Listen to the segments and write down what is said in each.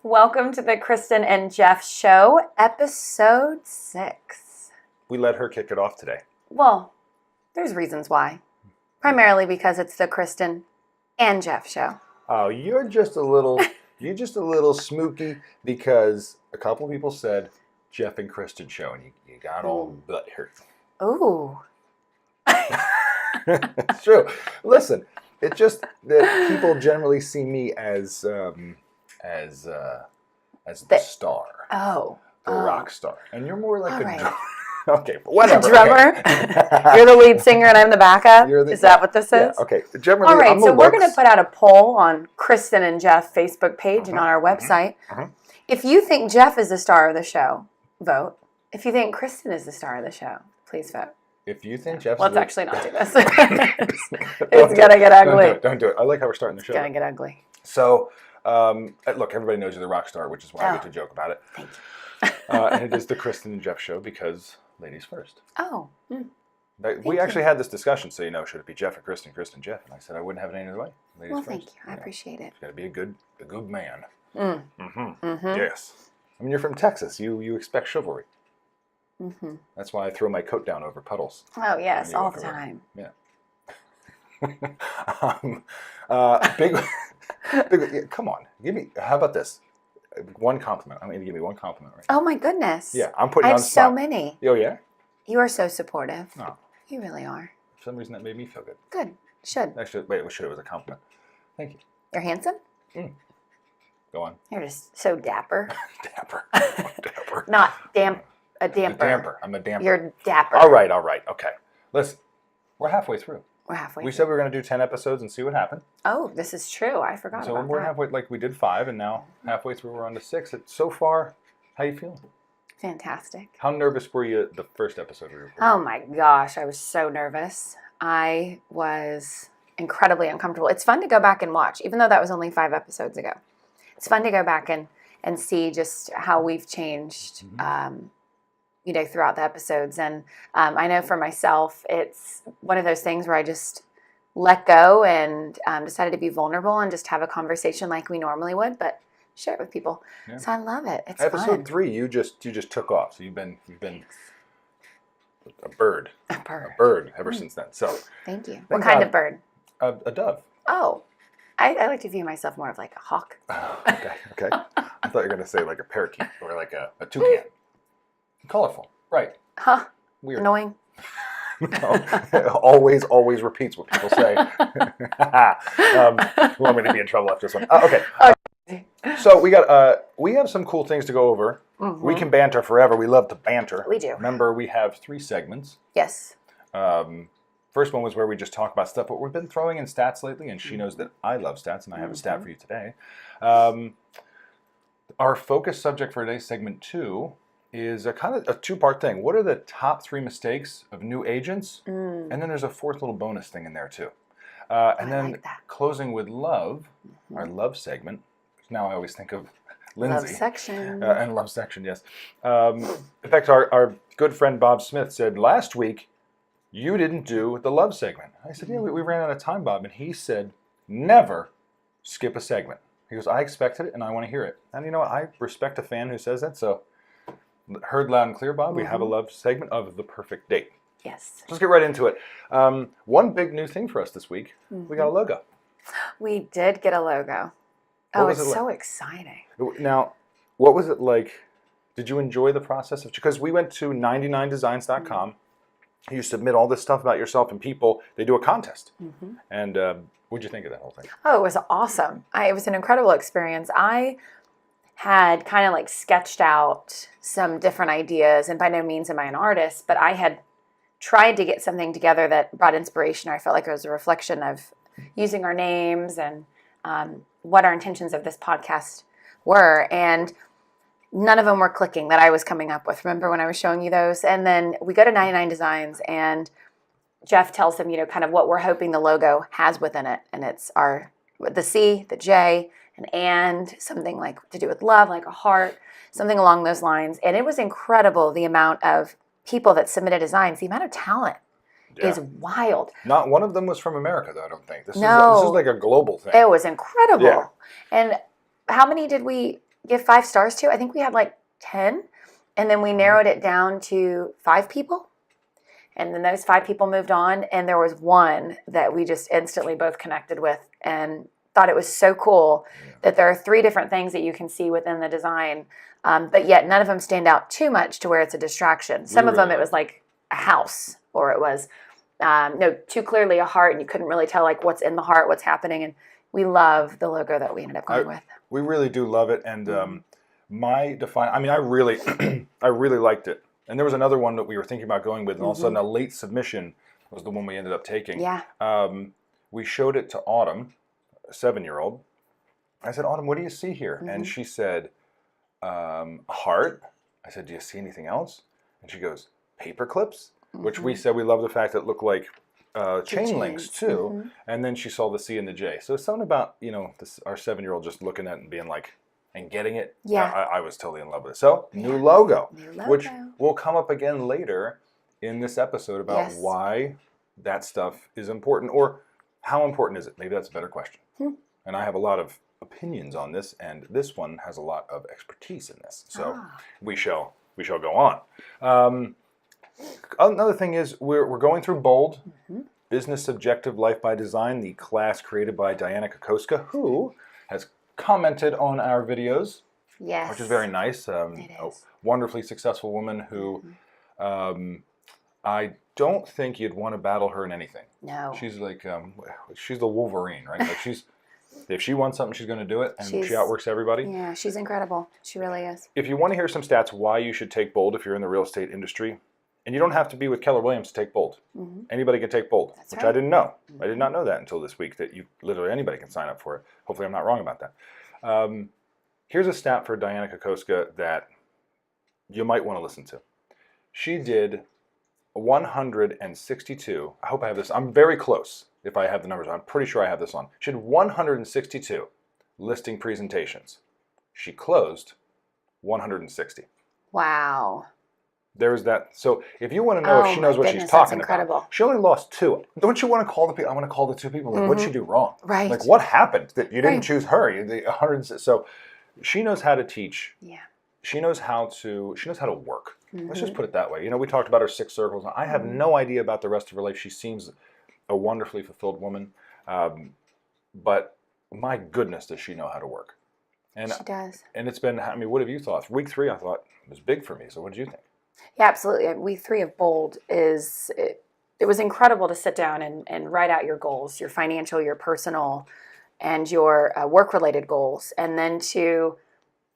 Welcome to the Cristen and Jeff Show, episode 6. We let her kick it off today. Well, there's reasons why. Primarily because it's the Cristen and Jeff Show. Oh, you're just a little smooky because a couple of people said Jeff and Cristen show, and you got all butt hurt. Ooh. It's true. Listen, it's just that people generally see me as the star. Oh. The rock star. And you're more like right. Okay, whatever. The drummer? Okay. You're the lead singer and I'm the backup? Is that what this is? Yeah, okay. Generally, all right, so we're going to put out a poll on Cristen and Jeff Facebook page and on our website. If you think Jeff is the star of the show, vote. If you think Cristen is the star of the show, please vote. If you think Jeff's... Let's actually not do this. It's going to get ugly. Don't do it. I like how we're starting the show. It's going to get ugly. So, look, everybody knows you're the rock star, which is why I get to joke about it. Thank you. And it is the Cristen and Jeff show because ladies first. Oh. We actually had this discussion, so should it be Jeff or Cristen, Cristen, Jeff? And I said I wouldn't have it any other way. Ladies well, first. thank you. I appreciate it. It's got to be a good man. Yes. I mean, you're from Texas. You expect chivalry. That's why I throw my coat down over puddles. Oh, yes, all the time. Yeah. Big, come on. How about this? One compliment. I'm going to give you one compliment right now. Oh, my goodness. Yeah, I'm putting you on the spot. I have so many. Oh, yeah? You are so supportive. Oh. You really are. For some reason, that made me feel good. Good. Should. Actually, wait, it was a compliment. Thank you. You're handsome? Go on. You're just so dapper. Dapper. Dapper. Not a damper. A damper. I'm a damper. You're dapper. All right. Okay. Listen, we're halfway through. We said we were going to do 10 episodes and see what happened. Oh, this is true. I forgot about that. So we're halfway, like we did 5, and now halfway through we're on to 6. So far, how you feeling? Fantastic. How nervous were you the first episode we recorded? Oh my gosh, I was so nervous. I was incredibly uncomfortable. It's fun to go back and watch, even though that was only 5 episodes ago. It's fun to go back and see just how we've changed, throughout the episodes. And I know for myself, it's one of those things where I just let go and decided to be vulnerable and just have a conversation like we normally would, but share it with people. Yeah. So I love it. It's Episode fun. 3, you just took off. So you've been a bird. A bird. A bird ever since then. So thank you. What kind of bird? A dove. Oh, I like to view myself more of like a hawk. Oh, okay. I thought you were going to say like a parakeet or like a toucan. Colorful. Right. Huh. Weird. Annoying. No, always repeats what people say. You want me to be in trouble after this one? Okay. So we have some cool things to go over. We can banter forever. We love to banter. We do. Remember, we have 3 segments. Yes. First one was where we just talk about stuff, but we've been throwing in stats lately, and she knows that I love stats, and I have a stat for you today. Our focus subject for today's segment 2 is a kind of a 2-part thing. What are the top 3 mistakes of new agents? And then there's a 4th little bonus thing in there too. And then like closing with love, our love segment. Now I always think of Lindsay. Love section. And love section, yes. In fact, our good friend Bob Smith said, last week, you didn't do the love segment. I said, yeah, we ran out of time, Bob. And he said, never skip a segment. He goes, I expected it and I want to hear it. And you know what? I respect a fan who says that. So heard loud and clear, Bob. We have a love segment of the perfect date. Yes. Let's get right into it. One big new thing for us this week. We got a logo. We did get a logo. Oh, it's so exciting. Now, what was it like? Did you enjoy the process of, because we went to 99designs.com. You submit all this stuff about yourself and people. They do a contest. And what'd you think of that whole thing? Oh, it was awesome. It was an incredible experience. I had kind of like sketched out some different ideas, and by no means am I an artist, but I had tried to get something together that brought inspiration. I felt like it was a reflection of using our names and what our intentions of this podcast were, and none of them were clicking that I was coming up with. Remember when I was showing you those? And then we go to 99 Designs, and Jeff tells them, kind of what we're hoping the logo has within it, and it's the C, the J, and something like to do with love, like a heart, something along those lines. And it was incredible, the amount of people that submitted designs, the amount of talent is wild. Not one of them was from America, though, I don't think. This is like a global thing. It was incredible. Yeah. And how many did we give 5 stars to. I think we had like 10, and then we narrowed it down to 5 people. And then those 5 people moved on, and there was one that we just instantly both connected with and thought it was so cool that there are 3 different things that you can see within the design, but yet none of them stand out too much to where it's a distraction. Some of them, it was like a house, or it was too clearly a heart, and you couldn't really tell like what's in the heart, what's happening. And we love the logo that we ended up going with. We really do love it, and I really, I really liked it. And there was another one that we were thinking about going with, and all of a sudden a late submission was the one we ended up taking. Yeah. We showed it to Autumn, a 7-year-old. I said, Autumn, what do you see here? And she said, a heart. I said, do you see anything else? And she goes, paper clips, which we said we love the fact that it looked like chain links too. And then she saw the C and the J. So it's something about, our 7-year-old just looking at it and being like, and getting it. Yeah. I was totally in love with it. So, new logo, which will come up again later in this episode about why that stuff is important, or how important is it? Maybe that's a better question. And I have a lot of opinions on this, and this one has a lot of expertise in this. So we shall go on. Another thing is we're going through Bold, Business Subjective Life by Design, the class created by Dianna Kokoszka, who has commented on our videos, which is very nice. A wonderfully successful woman who I don't think you'd want to battle her in anything. No. She's like, she's the Wolverine, right? Like if she wants something, she's going to do it, and she outworks everybody. Yeah, she's incredible. She really is. If you want to hear some stats why you should take Bold if you're in the real estate industry, and you don't have to be with Keller Williams to take Bold. Anybody can take Bold, which I didn't know. I did not know that until this week, that literally anybody can sign up for it. Hopefully I'm not wrong about that. Here's a stat for Dianna Kokoszka that you might want to listen to. She did 162. I hope I have this. I'm very close if I have the numbers. I'm pretty sure I have this on. She did 162 listing presentations. She closed 160. Wow. There's that. So if you want to know if she knows what she's talking about, she only lost 2. Don't you want to call the people? I want to call the 2 people. Like, what'd she do wrong? Right. Like, what happened that you didn't choose her? The 100. So she knows how to teach. Yeah. She knows how to work. Let's just put it that way. We talked about her 6 circles. I have no idea about the rest of her life. She seems a wonderfully fulfilled woman. But my goodness, does she know how to work? And she does. And it's been, what have you thought? Week 3, I thought it was big for me. So what did you think? Yeah, absolutely. Week 3 of Bold it was incredible to sit down and write out your goals, your financial, your personal, and your work-related goals, and then to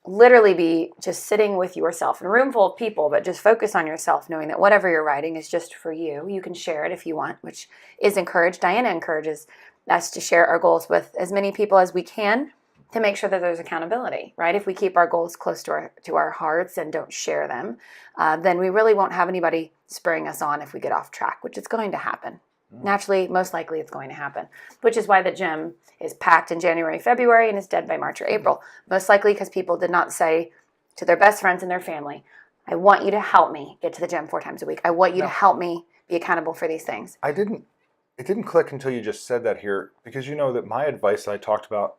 literally be just sitting with yourself in a room full of people, but just focus on yourself, knowing that whatever you're writing is just for you. You can share it if you want, which is encouraged. Dianna encourages us to share our goals with as many people as we can to make sure that there's accountability, right? If we keep our goals close to our hearts and don't share them, then we really won't have anybody spurring us on if we get off track, which is going to happen. Naturally, most likely it's going to happen, which is why the gym is packed in January, February, and is dead by March or April. Most likely because people did not say to their best friends and their family, I want you to help me get to the gym 4 times a week. I want you to help me be accountable for these things. It didn't click until you just said that here, because that my advice that I talked about,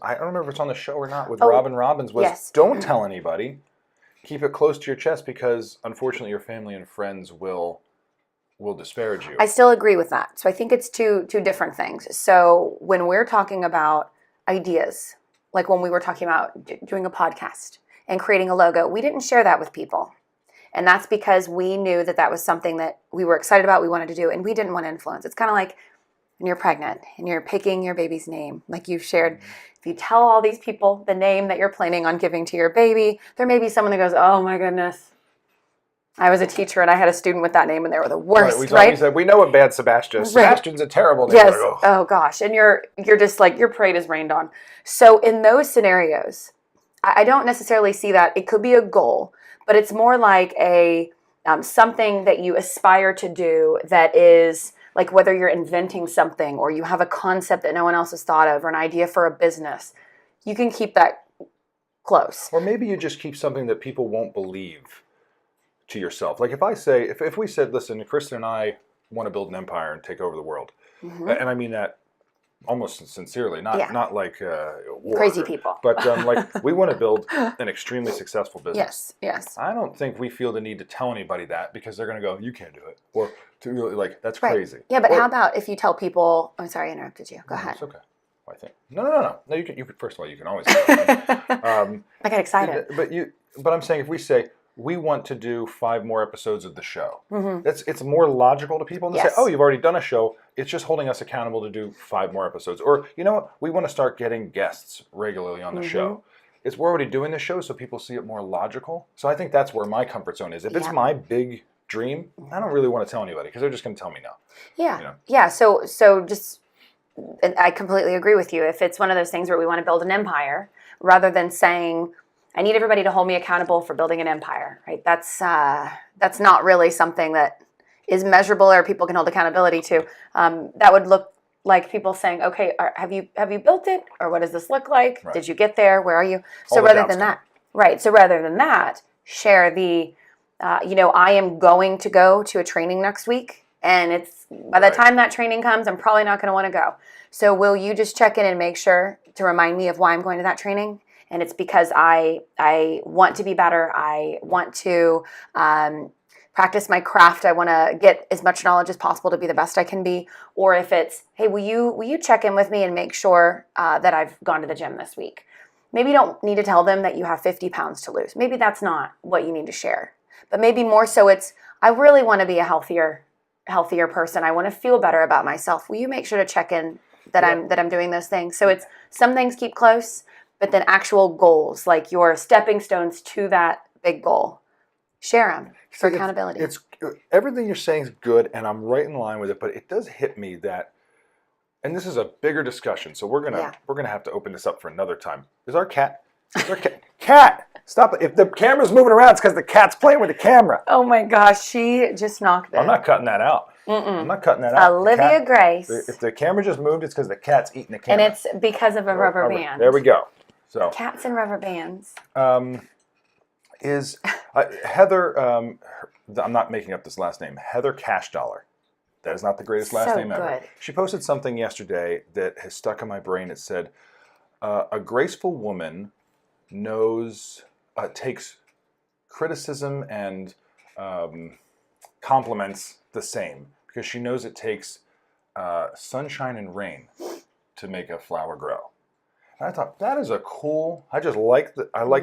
I don't remember if it's on the show or not, with Robin Robbins, was don't tell anybody. Keep it close to your chest, because unfortunately your family and friends will disparage you. I still agree with that. So I think it's two different things. So when we're talking about ideas, like when we were talking about doing a podcast and creating a logo, we didn't share that with people. And that's because we knew that was something that we were excited about, we wanted to do, and we didn't want to influence. It's kind of like when you're pregnant and you're picking your baby's name, like you've shared. If you tell all these people the name that you're planning on giving to your baby, there may be someone that goes, oh my goodness, I was a teacher and I had a student with that name and they were the worst, right? We said, we know a bad Sebastian. Right. Sebastian's a terrible name. Yes. Oh gosh. And you're just like, your parade is rained on. So in those scenarios, I don't necessarily see that. It could be a goal, but it's more like a something that you aspire to do, that is like whether you're inventing something or you have a concept that no one else has thought of, or an idea for a business. You can keep that close. Or maybe you just keep something that people won't believe to yourself. Like if we said, listen, Cristen and I want to build an empire and take over the world. And I mean that almost sincerely, not like crazy people, but like we want to build an extremely successful business. Yes. I don't think we feel the need to tell anybody that because they're going to go, you can't do it, or like that's Right. crazy. Yeah, but how about if you tell people? I'm sorry, I interrupted you. Go ahead. It's okay. I think no. You can. First of all, you can always. I got excited. But I'm saying if we say we want to do 5 more episodes of the show, Mm-hmm. it's more logical to people to say, oh, you've already done a show. It's just holding us accountable to do 5 more episodes. Or you know what? We want to start getting guests regularly on the show. We're already doing the show, so people see it more logical. So I think that's where my comfort zone is. If it's my big dream, I don't really want to tell anybody because they're just going to tell me no. Yeah. You know? Yeah. So just. And I completely agree with you. If it's one of those things where we want to build an empire, rather than saying, I need everybody to hold me accountable for building an empire, right? That's not really something that is measurable or people can hold accountability to. That would look like people saying, okay, have you built it? Or what does this look like? Right. Did you get there? Where are you? So rather than that, share the, I am going to go to a training next week. And it's by the time that training comes, I'm probably not going to want to go. So will you just check in and make sure to remind me of why I'm going to that training? And it's because I want to be better. I want to practice my craft. I want to get as much knowledge as possible to be the best I can be. Or if it's, hey, will you check in with me and make sure that I've gone to the gym this week? Maybe you don't need to tell them that you have 50 pounds to lose. Maybe that's not what you need to share. But maybe more so it's, I really want to be a healthier person. I want to feel better about myself. Will you make sure to check in that I'm doing those things? So it's some things keep close, but then actual goals, like your stepping stones to that big goal, share them for accountability. It's everything you're saying is good, and I'm right in line with it. But it does hit me that, and this is a bigger discussion. So we're gonna have to open this up for another time. Is our cat? Cat, stop it! If the camera's moving around, it's because the cat's playing with the camera. Oh my gosh, she just knocked it. I'm not cutting that out. I'm not cutting that out. Olivia Grace. If the camera just moved, it's because the cat's eating the camera. And it's because of a rubber band. There we go. So cats and rubber bands. Is Heather? I'm not making up this last name. Heather Cash Dollar. That is not the greatest last name ever. She posted something yesterday that has stuck in my brain. It said, "A graceful woman takes criticism and compliments the same because she knows it takes sunshine and rain to make a flower grow." And I thought that is a cool. I like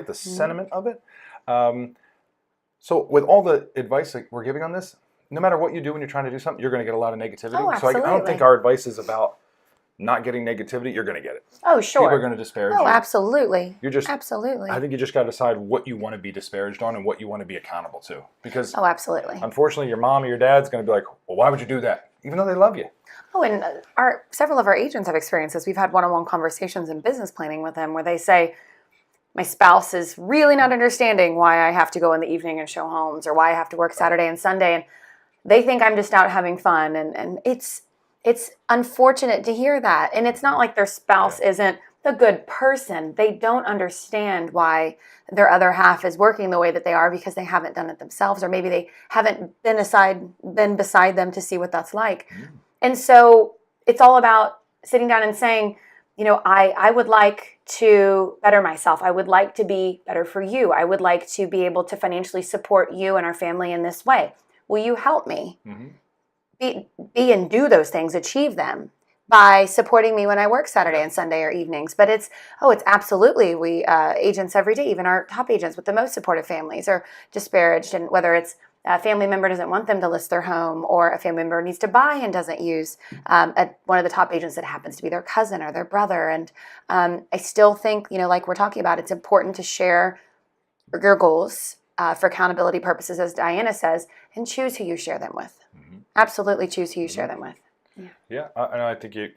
the sentiment of it. So with all the advice that we're giving on this, no matter what you do when you're trying to do something, you're going to get a lot of negativity. Oh, so I don't think our advice is about not getting negativity. You're going to get it. Oh, sure. People are going to disparage you. Oh, absolutely. Absolutely. I think you just got to decide what you want to be disparaged on and what you want to be accountable to. Because absolutely. Unfortunately, your mom or your dad's going to be like, well, why would you do that? Even though they love you. Oh, and several of our agents have experienced this. We've had one-on-one conversations in business planning with them where they say, my spouse is really not understanding why I have to go in the evening and show homes or why I have to work Saturday and Sunday. And they think I'm just out having fun. And it's unfortunate to hear that. And it's not like their spouse isn't the good person. They don't understand why their other half is working the way that they are because they haven't done it themselves, or maybe they haven't been beside them to see what that's like. And so it's all about sitting down and saying, I would like to better myself. I would like to be better for you. I would like to be able to financially support you and our family in this way. Will you help me be and do those things, achieve them by supporting me when I work Saturday and Sunday or evenings? But it's absolutely, we agents every day, even our top agents with the most supportive families are disparaged. And whether it's a family member doesn't want them to list their home, or a family member needs to buy and doesn't use one of the top agents that happens to be their cousin or their brother. And I still think, like we're talking about, it's important to share your goals for accountability purposes, as Dianna says, and choose who you share them with. Absolutely choose who you share them with. Yeah, and I think you're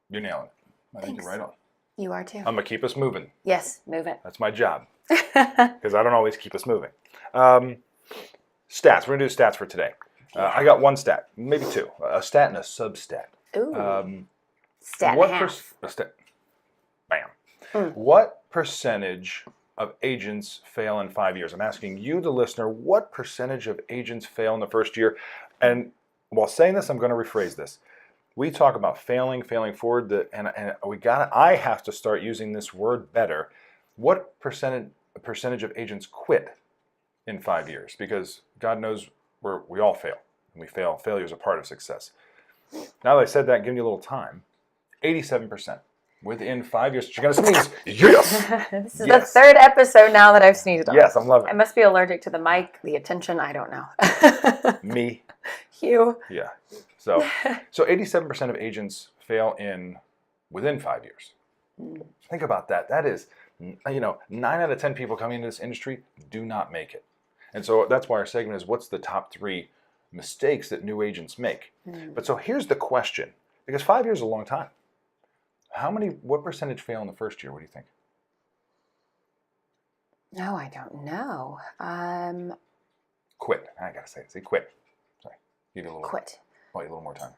nailing it. I think you're right on. You are too. I'm going to keep us moving. Yes, move it. That's my job. Because I don't always keep us moving. Stats. We're going to do stats for today. I got one stat, maybe two. A stat and a sub-stat. Ooh. Stat and a half. Bam. What percentage of agents fail in 5 years? I'm asking you, the listener, what percentage of agents fail in the first year? And while saying this, I'm going to rephrase this. we talk about failing forward, and I have to start using this word better. What percentage of agents quit in 5 years? Because God knows we all fail. And we fail. Failure is a part of success. Now that I said that, giving you a little time, 87%. Within 5 years, you're going to sneeze. Yes! This is the third episode now that I've sneezed on. Yes, I'm loving it. I must be allergic to the mic, the attention, I don't know. Me. You. Yeah. So 87% of agents fail within 5 years. Think about that. That is, 9 out of 10 people coming into this industry do not make it. And so that's why our segment is, what's the top 3 mistakes that new agents make? But so here's the question, because 5 years is a long time. What percentage fail in the first year? What do you think? No, I don't know. Quit. I gotta say it. Say quit. Sorry. Give you a little. Quit. A little more time.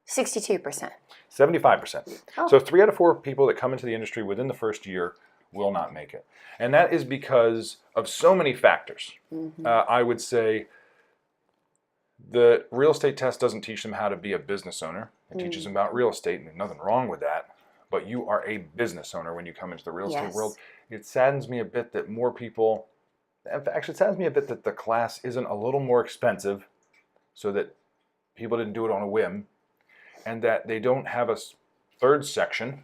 62%. 75%. Oh. So 3 out of 4 people that come into the industry within the first year will not make it. And that is because of so many factors. I would say the real estate test doesn't teach them how to be a business owner. It teaches them about real estate, and there's nothing wrong with that. But you are a business owner when you come into the real estate world. It saddens me a bit that more people, actually it saddens me a bit that the class isn't a little more expensive so that people didn't do it on a whim, and that they don't have a third section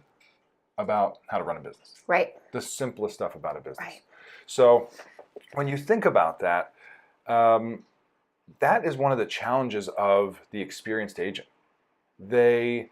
about how to run a business. Right. The simplest stuff about a business. Right. So when you think about that, that is one of the challenges of the experienced agent. They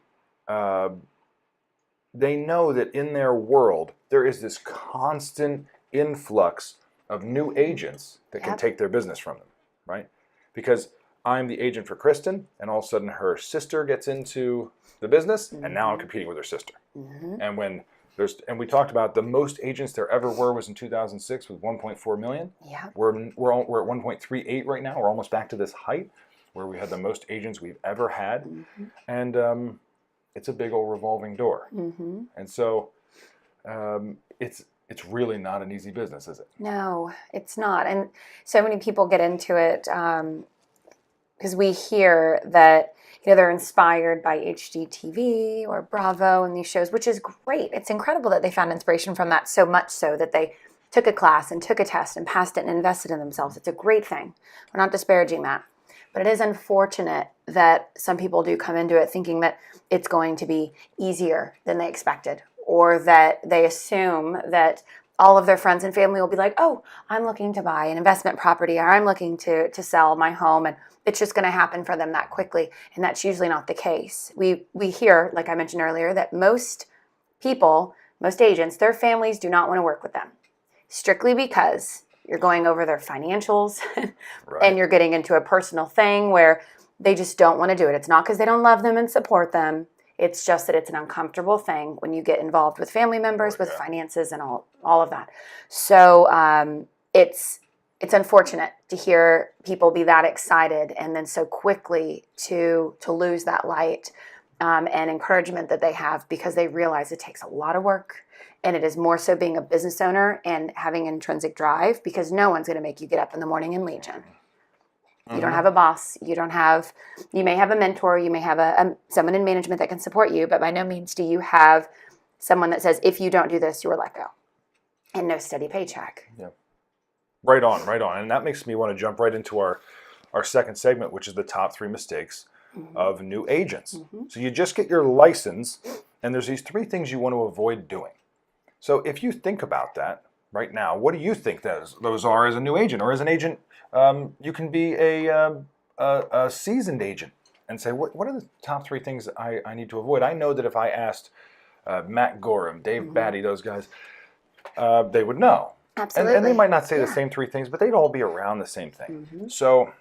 know that in their world, there is this constant influx of new agents that can take their business from them, right? Because I'm the agent for Cristen, and all of a sudden her sister gets into the business, and now I'm competing with her sister. And we talked about the most agents there ever were was in 2006 with 1.4 million. Yeah. We're at 1.38 right now. We're almost back to this height where we had the most agents we've ever had, and it's a big old revolving door. And so it's really not an easy business, is it? No, it's not. And so many people get into it because we hear that they're inspired by HGTV or Bravo and these shows, which is great. It's incredible that they found inspiration from that, so much so that they took a class and took a test and passed it and invested in themselves. It's a great thing. We're not disparaging that. But it is unfortunate that some people do come into it thinking that it's going to be easier than they expected, or that they assume that all of their friends and family will be like, oh, I'm looking to buy an investment property, or I'm looking to sell my home, and it's just going to happen for them that quickly. And that's usually not the case. We hear, like I mentioned earlier, that most people, most agents, their families do not want to work with them, strictly because you're going over their financials and you're getting into a personal thing where they just don't want to do it. It's not because they don't love them and support them. It's just that it's an uncomfortable thing when you get involved with family members, with finances and all of that. So it's unfortunate to hear people be that excited and then so quickly to lose that light and encouragement that they have, because they realize it takes a lot of work. And it is more so being a business owner and having intrinsic drive, because no one's going to make you get up in the morning and legion. You don't have a boss. You may have a mentor. You may have someone in management that can support you, but by no means do you have someone that says, if you don't do this, you are let go. And no steady paycheck. Yeah. Right on. And that makes me want to jump right into our second segment, which is the top 3 mistakes of new agents. So you just get your license, and there's these 3 things you want to avoid doing. So if you think about that right now, what do you think those are as a new agent? Or as an agent, you can be a seasoned agent and say, what are the top 3 things that I need to avoid? I know that if I asked Matt Gorham, Dave Batty, those guys, they would know. Absolutely. And they might not say the same 3 things, but they'd all be around the same thing. So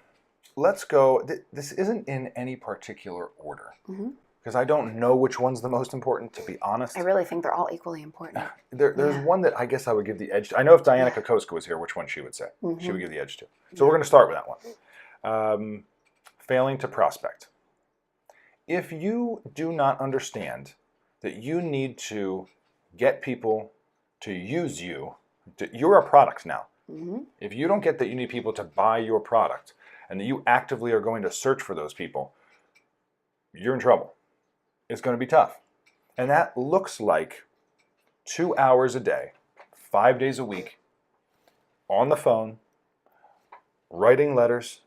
let's go. This isn't in any particular order, because I don't know which one's the most important, to be honest. I really think they're all equally important. There's one that I guess I would give the edge to. I know if Dianna Kokoszka was here, which one she would say. She would give the edge to. So we're going to start with that one. Failing to prospect. If you do not understand that you need to get people to use you, you're a product now. If you don't get that you need people to buy your product, and that you actively are going to search for those people, you're in trouble. is going to be tough. And that looks like 2 hours a day, 5 days a week, on the phone, writing letters.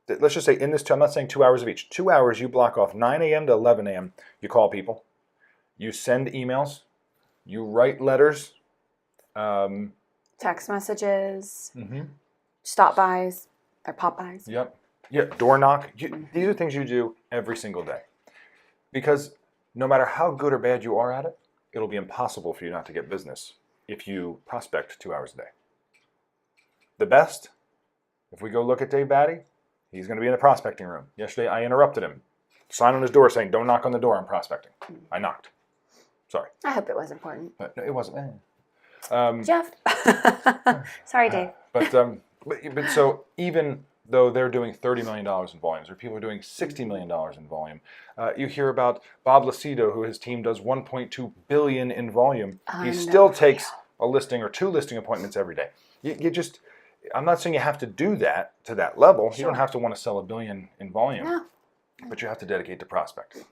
Let's just say in this, I'm not saying 2 hours of each. 2 hours you block off 9 a.m. to 11 a.m. You call people. You send emails. You write letters. Text messages. Stop-bys or pop-bys. Yep. Yeah, door knock. These are things you do every single day. Because no matter how good or bad you are at it, it'll be impossible for you not to get business if you prospect 2 hours a day. The best, if we go look at Dave Batty, he's going to be in the prospecting room. Yesterday, I interrupted him. Sign on his door saying, don't knock on the door, I'm prospecting. I knocked. Sorry. I hope it was important. But it wasn't. Jeff. Sorry, Dave. But so even though they're doing $30 million in volumes, or people are doing $60 million in volume, you hear about Bob Lucido, who his team does $1.2 billion in volume. He still takes a listing or 2 listing appointments every day. You just, I'm not saying you have to do that to that level. Sure. You don't have to want to sell $1 billion in volume, no. But you have to dedicate to prospecting.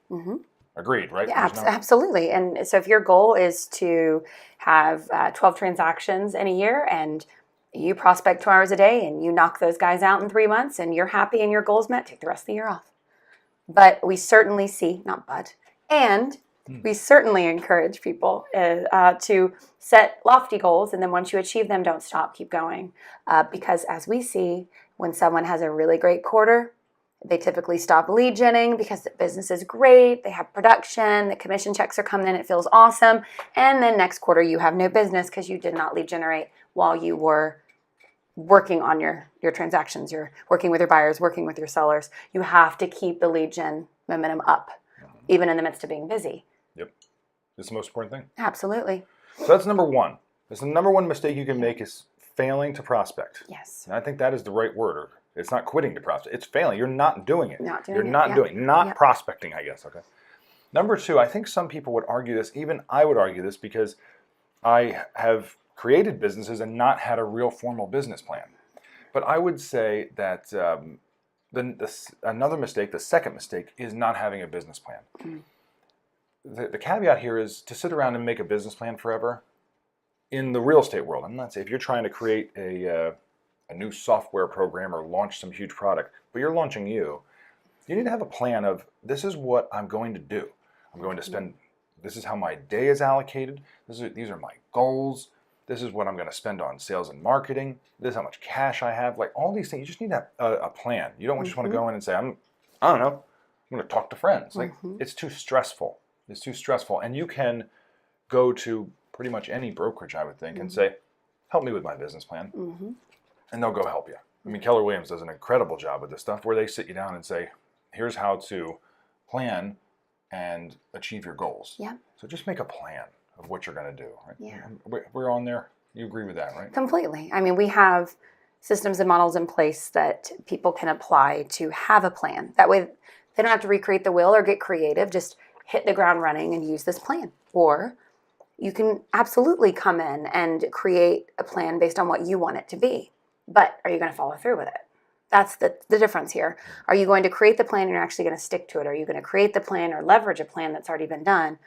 Agreed, right? Yeah, absolutely. And so if your goal is to have 12 transactions in a year and you prospect 2 hours a day and you knock those guys out in 3 months and you're happy and your goal's met, take the rest of the year off. But we certainly see, we certainly encourage people to set lofty goals, and then once you achieve them, don't stop, keep going. Because as we see, when someone has a really great quarter, they typically stop lead genning because the business is great, they have production, the commission checks are coming in, it feels awesome, and then next quarter you have no business because you did not lead generate while you were working on your transactions. You're working with your buyers, working with your sellers. You have to keep the lead gen momentum up, even in the midst of being busy. Yep. It's the most important thing. Absolutely. So that's number one. That's the number one mistake you can make is failing to prospect. Yes. And I think that is the right word. It's not quitting to prospect. It's failing. You're not doing it. You're not doing it. Prospecting, I guess. Okay. Number two, I think some people would argue this, even I would argue this, because I have created businesses and not had a real formal business plan. But I would say that another mistake, the second mistake, is not having a business plan. The caveat here is to sit around and make a business plan forever. In the real estate world, I'm not saying if you're trying to create a new software program or launch some huge product, but you're launching you need to have a plan of, this is what I'm going to do. I'm going to spend, this is how my day is allocated, these are my goals, this is what I'm going to spend on sales and marketing, this is how much cash I have, like all these things. You just need to have a plan. You don't just want to go in and say, I don't know, I'm going to talk to friends. Like, it's too stressful. It's too stressful. And you can go to pretty much any brokerage, I would think, and say, help me with my business plan. And they'll go help you. I mean, Keller Williams does an incredible job with this stuff, where they sit you down and say, here's how to plan and achieve your goals. Yeah. So just make a plan of what you're going to do. Right? Yeah. We're on there. You agree with that, right? Completely. I mean, we have systems and models in place that people can apply to have a plan. That way they don't have to recreate the wheel or get creative. Just hit the ground running and use this plan. Or you can absolutely come in and create a plan based on what you want it to be. But are you going to follow through with it? That's the difference here. Are you going to create the plan and you're actually going to stick to it? Are you going to create the plan or leverage a plan that's already been done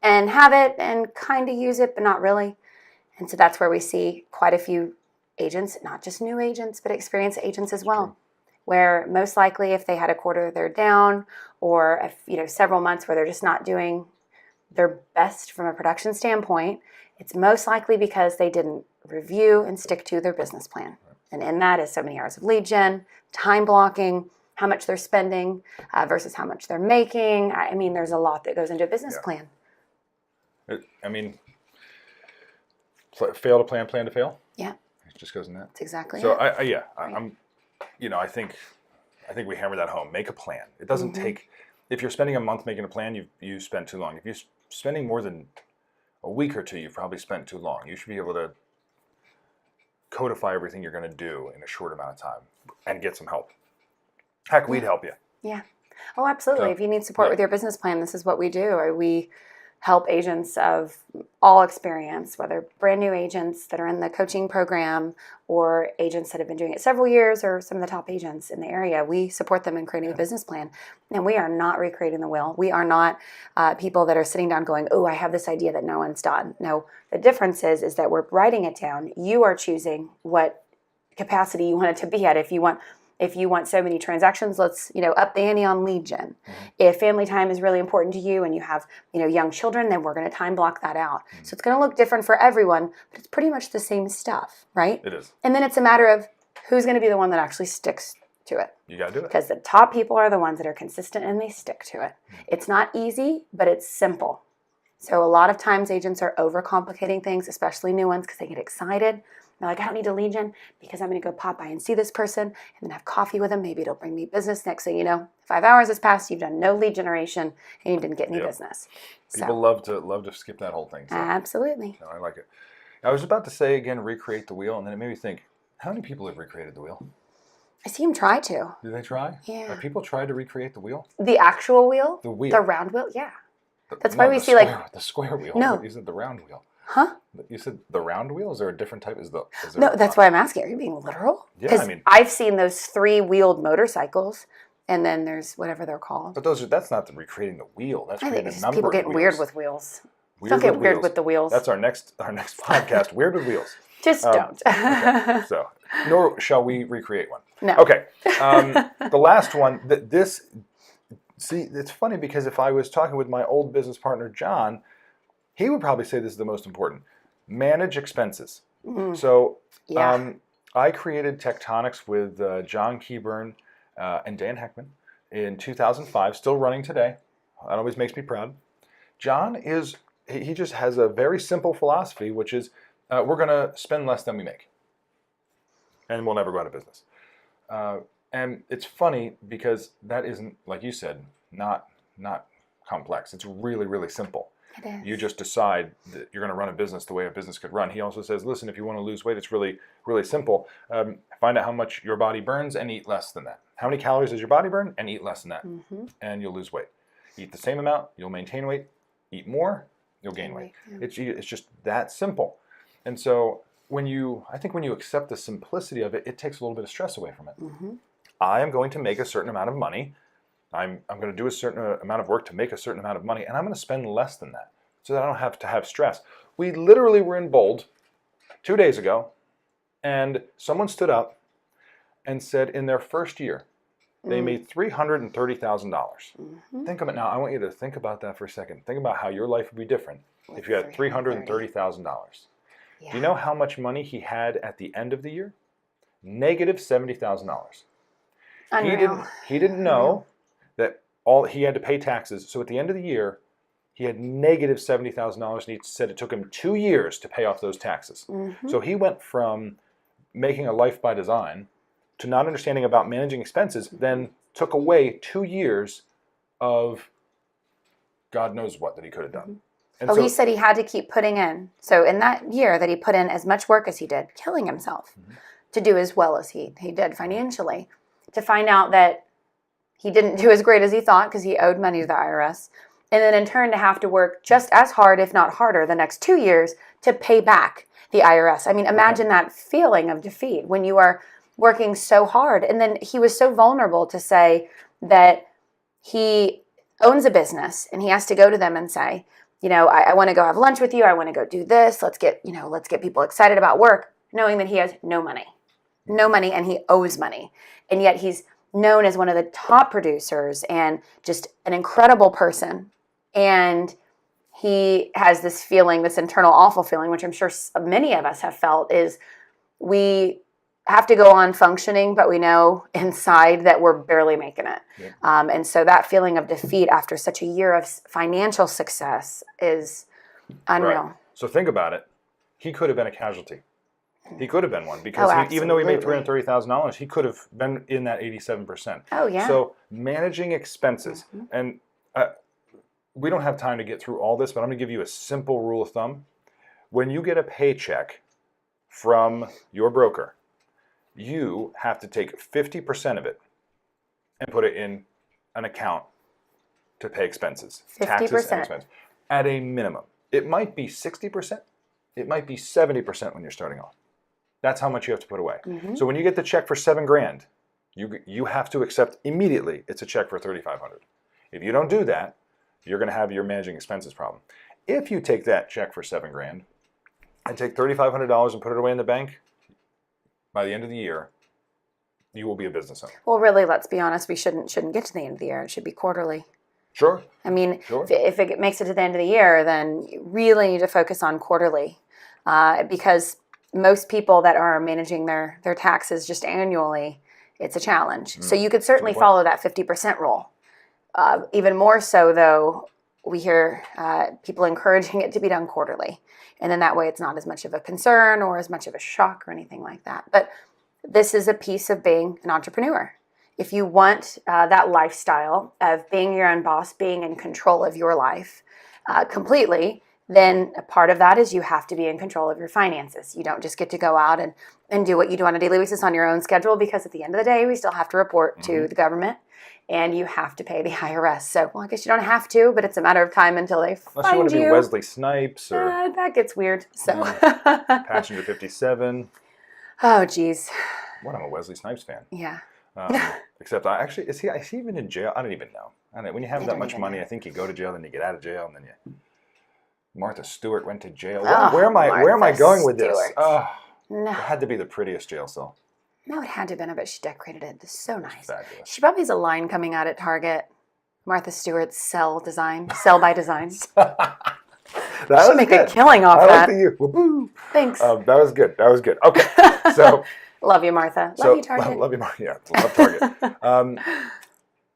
and have it and kind of use it, but not really? And so that's where we see quite a few agents, not just new agents, but experienced agents as well, where most likely if they had a quarter they're down, or several months where they're just not doing their best from a production standpoint, it's most likely because they didn't review and stick to their business plan. And in that is so many hours of lead gen, time blocking, how much they're spending versus how much they're making. I mean, there's a lot that goes into a business plan. Fail to plan, plan to fail. Yeah. It just goes in that. That's exactly so it. I think we hammer that home. Make a plan. It doesn't take, if you're spending a month making a plan, you spend too long. If you're spending more than a week or two, you've probably spent too long. You should be able to codify everything you're going to do in a short amount of time and get some help. Heck, we'd help you. Yeah. Oh, absolutely. So, if you need support with your business plan, this is what we do. We help agents of all experience, whether brand new agents that are in the coaching program or agents that have been doing it several years or some of the top agents in the area. We support them in creating a business plan. And we are not recreating the wheel. We are not people that are sitting down going, oh, I have this idea that no one's done. No, the difference is that we're writing it down. You are choosing what capacity you want it to be at. If you want so many transactions, let's, up the ante on lead gen. If family time is really important to you and you have, young children, then we're going to time block that out. So it's going to look different for everyone, but it's pretty much the same stuff, right? It is. And then it's a matter of who's going to be the one that actually sticks to it. You got to do it. Because the top people are the ones that are consistent and they stick to it. It's not easy, but it's simple. So a lot of times agents are overcomplicating things, especially new ones, because they get excited. They're like, I don't need a lead gen because I'm going to go pop by and see this person and then have coffee with them. Maybe it'll bring me business. Next thing you know, 5 hours has passed. You've done no lead generation and you didn't get any business. People love to skip that whole thing. So. Absolutely. No, I like it. I was about to say again, recreate the wheel, and then it made me think, how many people have recreated the wheel? I see them try to. Do they try? Yeah. Have people tried to recreate the wheel? The actual wheel? The wheel. The round wheel? Yeah. That's No, why we see square, the square wheel. No. You said the round wheel. Huh? You said the round wheel? Is there a different type? No, that's why I'm asking. Are you being literal? Yeah, I mean, I've seen those 3-wheeled motorcycles, and then there's whatever they're called. But that's not the recreating the wheel. That's I think creating it's a just number people of getting wheels. weird with wheels. Weird Don't get weird with the wheels. That's our next podcast. Weird with wheels. Just don't. Okay. So, nor shall we recreate one. No. Okay. The last one. See, it's funny because if I was talking with my old business partner John, he would probably say this is the most important. Manage expenses. Mm-hmm. So, Yeah. I created Tectonics with John Keyburn and Dan Heckman in 2005. Still running today. That always makes me proud. John he just has a very simple philosophy, which is we're going to spend less than we make, and we'll never go out of business. And it's funny because that isn't, like you said, not complex. It's really, really simple. It is. You just decide that you're going to run a business the way a business could run. He also says, listen, if you want to lose weight, it's really, really simple. Find out how much your body burns and eat less than that. How many calories does your body burn? And eat less than that. Mm-hmm. And you'll lose weight. Eat the same amount, you'll maintain weight. Eat more, you'll gain weight. Yeah. It's just that simple. And so I think when you accept the simplicity of it, it takes a little bit of stress away from it. Mm-hmm. I am going to make a certain amount of money. I'm going to do a certain amount of work to make a certain amount of money, and I'm going to spend less than that so that I don't have to have stress. We literally were in Bold 2 days ago, and someone stood up and said in their first year, they made $330,000. Mm-hmm. Think of it now. I want you to think about that for a second. Think about how your life would be different if you had $330,000. Yeah. Do you know how much money he had at the end of the year? Negative $70,000. He didn't know that he had to pay taxes. So at the end of the year, he had negative $70,000, and he said it took him 2 years to pay off those taxes. Mm-hmm. So he went from making a life by design to not understanding about managing expenses, then took away 2 years of God knows what that he could have done. And he said he had to keep putting in. So in that year that he put in as much work as he did, killing himself to do as well as he did financially, to find out that he didn't do as great as he thought because he owed money to the IRS, and then in turn to have to work just as hard, if not harder, the next 2 years to pay back the IRS. I mean, imagine that feeling of defeat when you are working so hard. And then he was so vulnerable to say that he owns a business and he has to go to them and say, I want to go have lunch with you. I want to go do this. Let's get people excited about work, knowing that he has no money, and he owes money. And yet he's known as one of the top producers and just an incredible person. And he has this feeling, this internal awful feeling, which I'm sure many of us have felt, is we have to go on functioning, but we know inside that we're barely making it. Yep. And so that feeling of defeat after such a year of financial success is unreal. Right. So think about it. He could have been a casualty. He could have been one because even though he made $330,000, he could have been in that 87%. Oh, yeah. So managing expenses. Mm-hmm. And we don't have time to get through all this, but I'm going to give you a simple rule of thumb. When you get a paycheck from your broker, you have to take 50% of it and put it in an account to pay expenses, 50%. Taxes and expenses. at a minimum. It might be 60%. It might be 70% when you're starting off. That's how much you have to put away. Mm-hmm. So when you get the check for $7,000, you have to accept immediately it's a check for $3,500. If you don't do that, you're going to have your managing expenses problem. If you take that check for $7,000 and take $3,500 and put it away in the bank, by the end of the year, you will be a business owner. Well, really, let's be honest. We shouldn't get to the end of the year. It should be quarterly. Sure. I mean, Sure. if it makes it to the end of the year, then you really need to focus on quarterly, because most people that are managing their taxes just annually, it's a challenge. So you could certainly follow that 50% rule. Even more so, though, we hear people encouraging it to be done quarterly. And then that way it's not as much of a concern or as much of a shock or anything like that. But this is a piece of being an entrepreneur. If you want that lifestyle of being your own boss, being in control of your life completely, then a part of that is you have to be in control of your finances. You don't just get to go out and do what you do on a daily basis on your own schedule, because at the end of the day, we still have to report to the government, and you have to pay the IRS. So, well, I guess you don't have to, but it's a matter of time until they Unless find you want to be Wesley Snipes or that gets weird. So, Passenger 57. Oh, geez. What, I'm a Wesley Snipes fan. Yeah. Except is he even in jail? I don't even know. I don't know. When you have that much money, I think you go to jail, then you get out of jail, and then Martha Stewart went to jail. Where am I going with this? Oh, no. It had to be the prettiest jail cell. No, it had to have been. I bet she decorated it. It's so nice. Fabulous. She probably has a line coming out at Target. Martha Stewart's Sell by Design. That Should make a killing off I that. like the you. Woo-hoo. Thanks. That was good. Okay. So Love you, Martha. Love you, Target. Love you, Martha. Yeah, love Target.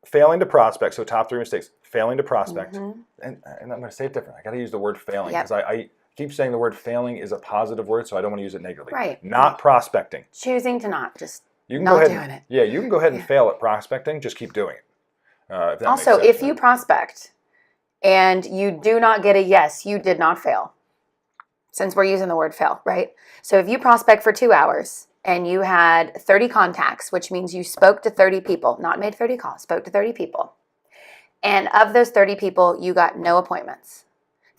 Failing to prospect. So top 3 mistakes. Failing to prospect. Mm-hmm. And I'm going to say it different. I got to use the word failing, Yep. because I keep saying the word failing is a positive word, so I don't want to use it negatively. Right. Not prospecting. Choosing to not just You can not go ahead doing it. Yeah, you can go ahead and fail at prospecting. Just keep doing it. If that Also, makes sense, if you prospect and you do not get a yes, you did not fail. Since we're using the word fail, right? So if you prospect for 2 hours and you had 30 contacts, which means you spoke to 30 people, not made 30 calls, spoke to 30 people. And of those 30 people, you got no appointments.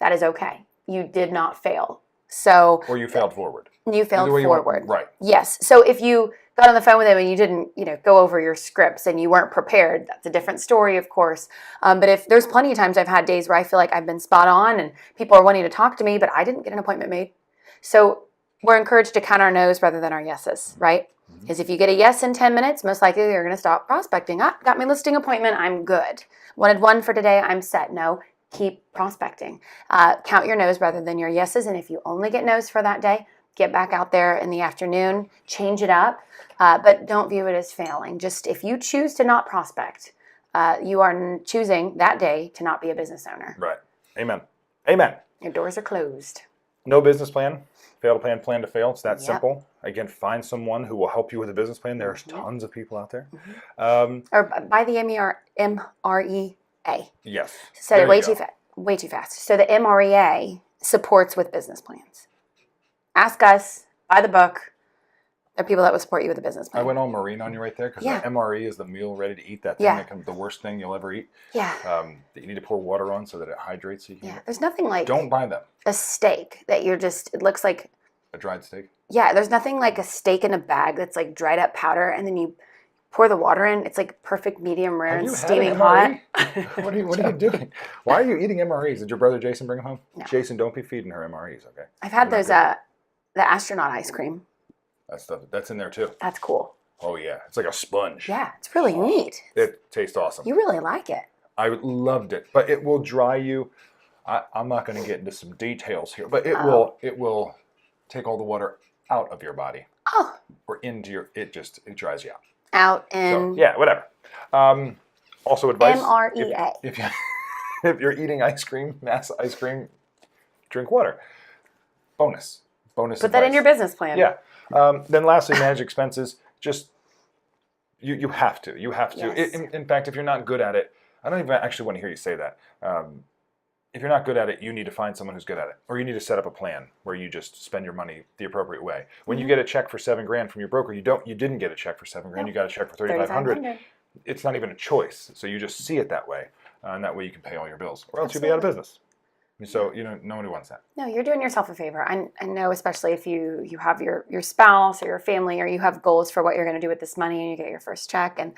That is okay. You did not fail. So or you failed forward. You failed Either way forward. Right. Yes. So if you got on the phone with them and you didn't, go over your scripts and you weren't prepared, that's a different story, of course. But if there's plenty of times I've had days where I feel like I've been spot on and people are wanting to talk to me, but I didn't get an appointment made. So we're encouraged to count our no's rather than our yeses, right? Because if you get a yes in 10 minutes, most likely you're going to stop prospecting. Got my listing appointment, I'm good. Wanted one for today, I'm set. No, keep prospecting. Count your no's rather than your yeses. And if you only get no's for that day, get back out there in the afternoon, change it up, but don't view it as failing. Just if you choose to not prospect, you are choosing that day to not be a business owner. Right. Amen. Amen. Your doors are closed. No business plan. Fail to plan to fail. It's that Yep. simple. Again, find someone who will help you with a business plan. There's tons of people out there. Or buy the MREA. Yes. Said There it way you go. way too fast. So the MREA supports with business plans. Ask us, buy the book. There are people that will support you with a business plan. I went all marine on you right there, because Yeah. the MRE is the meal ready to eat. That thing Yeah. that can be the worst thing you'll ever eat. Yeah. That you need to pour water on so that it hydrates. So you can Yeah. eat it. There's nothing like Don't buy them. a steak that it looks like, A dried steak. yeah, there's nothing like a steak in a bag that's like dried up powder and then you pour the water in. It's like perfect medium rare Have and you had steaming an hot. MRE? What are you doing? Why are you eating MREs? Did your brother Jason bring them home? No. Jason, don't be feeding her MREs, okay? I've had They're those, not the astronaut ice cream. that's in there too. That's cool. Oh yeah, it's like a sponge. Yeah, it's really neat. It tastes awesome. You really like it. I loved it, but it will dry you. I'm not going to get into some details here, but it will take all the water out of your body Oh, or into your. It dries you out. out So, in yeah, whatever. Also, advice: MREA. if you're eating mass ice cream, drink water. Bonus Put that in advice. your business plan. Yeah. Then lastly, manage expenses. Just you have to. You have to. Yes. In fact, if you're not good at it, I don't even actually want to hear you say that. If you're not good at it, you need to find someone who's good at it, or you need to set up a plan where you just spend your money the appropriate way. When you get a check for $7,000 from your broker, you didn't get a check for $7,000. You got a check for $3,500. It's not even a choice. So you just see it that way, and that way you can pay all your bills, or else you'll be out of business. So, nobody wants that. No, you're doing yourself a favor. I know, especially if you have your spouse or your family, or you have goals for what you're going to do with this money, and you get your first check and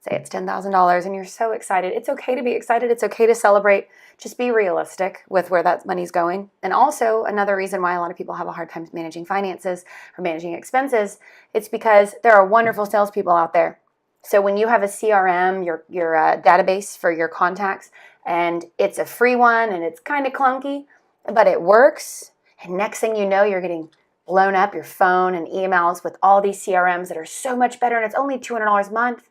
say it's $10,000 and you're so excited. It's okay to be excited. It's okay to celebrate. Just be realistic with where that money's going. And also, another reason why a lot of people have a hard time managing finances or managing expenses, it's because there are wonderful salespeople out there. So when you have a CRM, your database for your contacts, and it's a free one and it's kind of clunky, but it works, and next thing you know, you're getting blown up your phone and emails with all these CRMs that are so much better, and it's only $200 a month.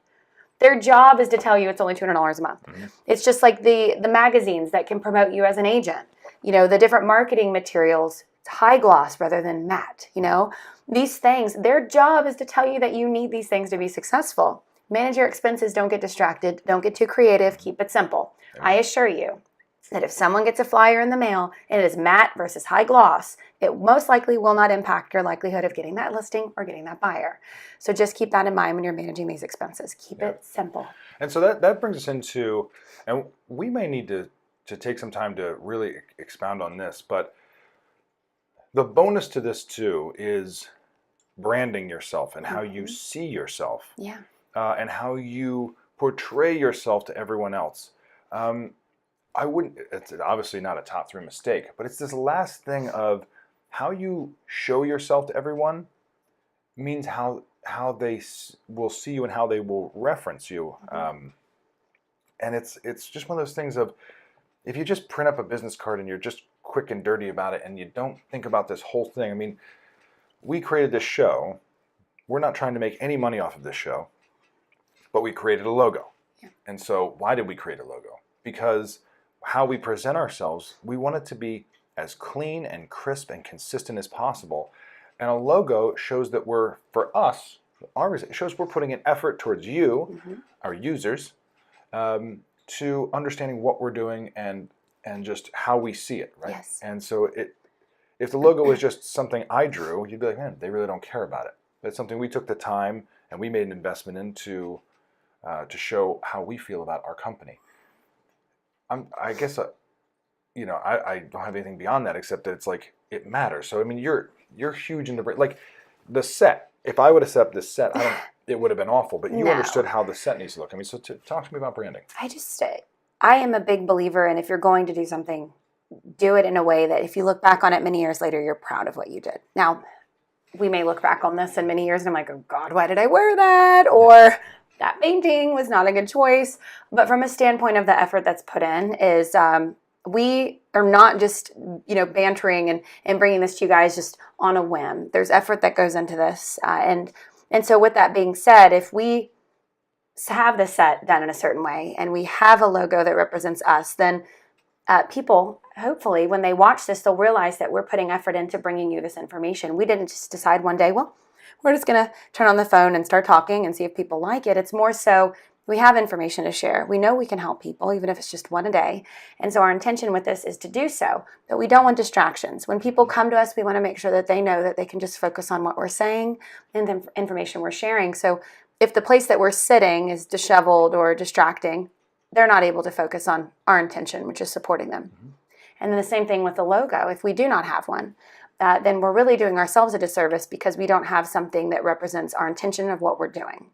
Their job is to tell you it's only $200 a month. Mm-hmm. It's just like the magazines that can promote you as an agent. The different marketing materials, it's high gloss rather than matte. These things, their job is to tell you that you need these things to be successful. Manage your expenses. Don't get distracted. Don't get too creative. Keep it simple. Yeah. I assure you that if someone gets a flyer in the mail and it is matte versus high gloss, it most likely will not impact your likelihood of getting that listing or getting that buyer. So just keep that in mind when you're managing these expenses. Keep it simple. And so that brings us into, and we may need to take some time to really expound on this, but the bonus to this too is branding yourself and how you see yourself. Yeah. And how you portray yourself to everyone else. It's obviously not a top 3 mistake, but it's this last thing of how you show yourself to everyone means how they will see you and how they will reference you. And it's just one of those things of, if you just print up a business card and you're just quick and dirty about it and you don't think about this whole thing. I mean, we created this show. We're not trying to make any money off of this show. But we created a logo. Yeah. And so why did we create a logo? Because how we present ourselves, we want it to be as clean and crisp and consistent as possible. And a logo shows that it shows we're putting an effort towards you, our users, to understanding what we're doing and just how we see it, right? Yes. And so if the logo was just something I drew, you'd be like, man, they really don't care about it. But it's something we took the time and we made an investment into to show how we feel about our company. I guess, I don't have anything beyond that except that it's like, it matters. So, I mean, you're huge into, like, the set. If I would have set up this set, it would have been awful, but you understood how the set needs to look. I mean, so talk to me about branding. I am a big believer in, if you're going to do something, do it in a way that if you look back on it many years later, you're proud of what you did. Now, we may look back on this in many years and I'm like, oh God, why did I wear that? Or that painting was not a good choice. But from a standpoint of the effort that's put in is we are not just, bantering and bringing this to you guys just on a whim. There's effort that goes into this. And so with that being said, if we have the set done in a certain way and we have a logo that represents us, then people, hopefully, when they watch this, they'll realize that we're putting effort into bringing you this information. We didn't just decide one day, well, we're just going to turn on the phone and start talking and see if people like it. It's more so we have information to share. We know we can help people, even if it's just one a day. And so our intention with this is to do so, but we don't want distractions. When people come to us, we want to make sure that they know that they can just focus on what we're saying and the information we're sharing. So if the place that we're sitting is disheveled or distracting, they're not able to focus on our intention, which is supporting them. Mm-hmm. And then the same thing with the logo. If we do not have one, then we're really doing ourselves a disservice because we don't have something that represents our intention of what we're doing.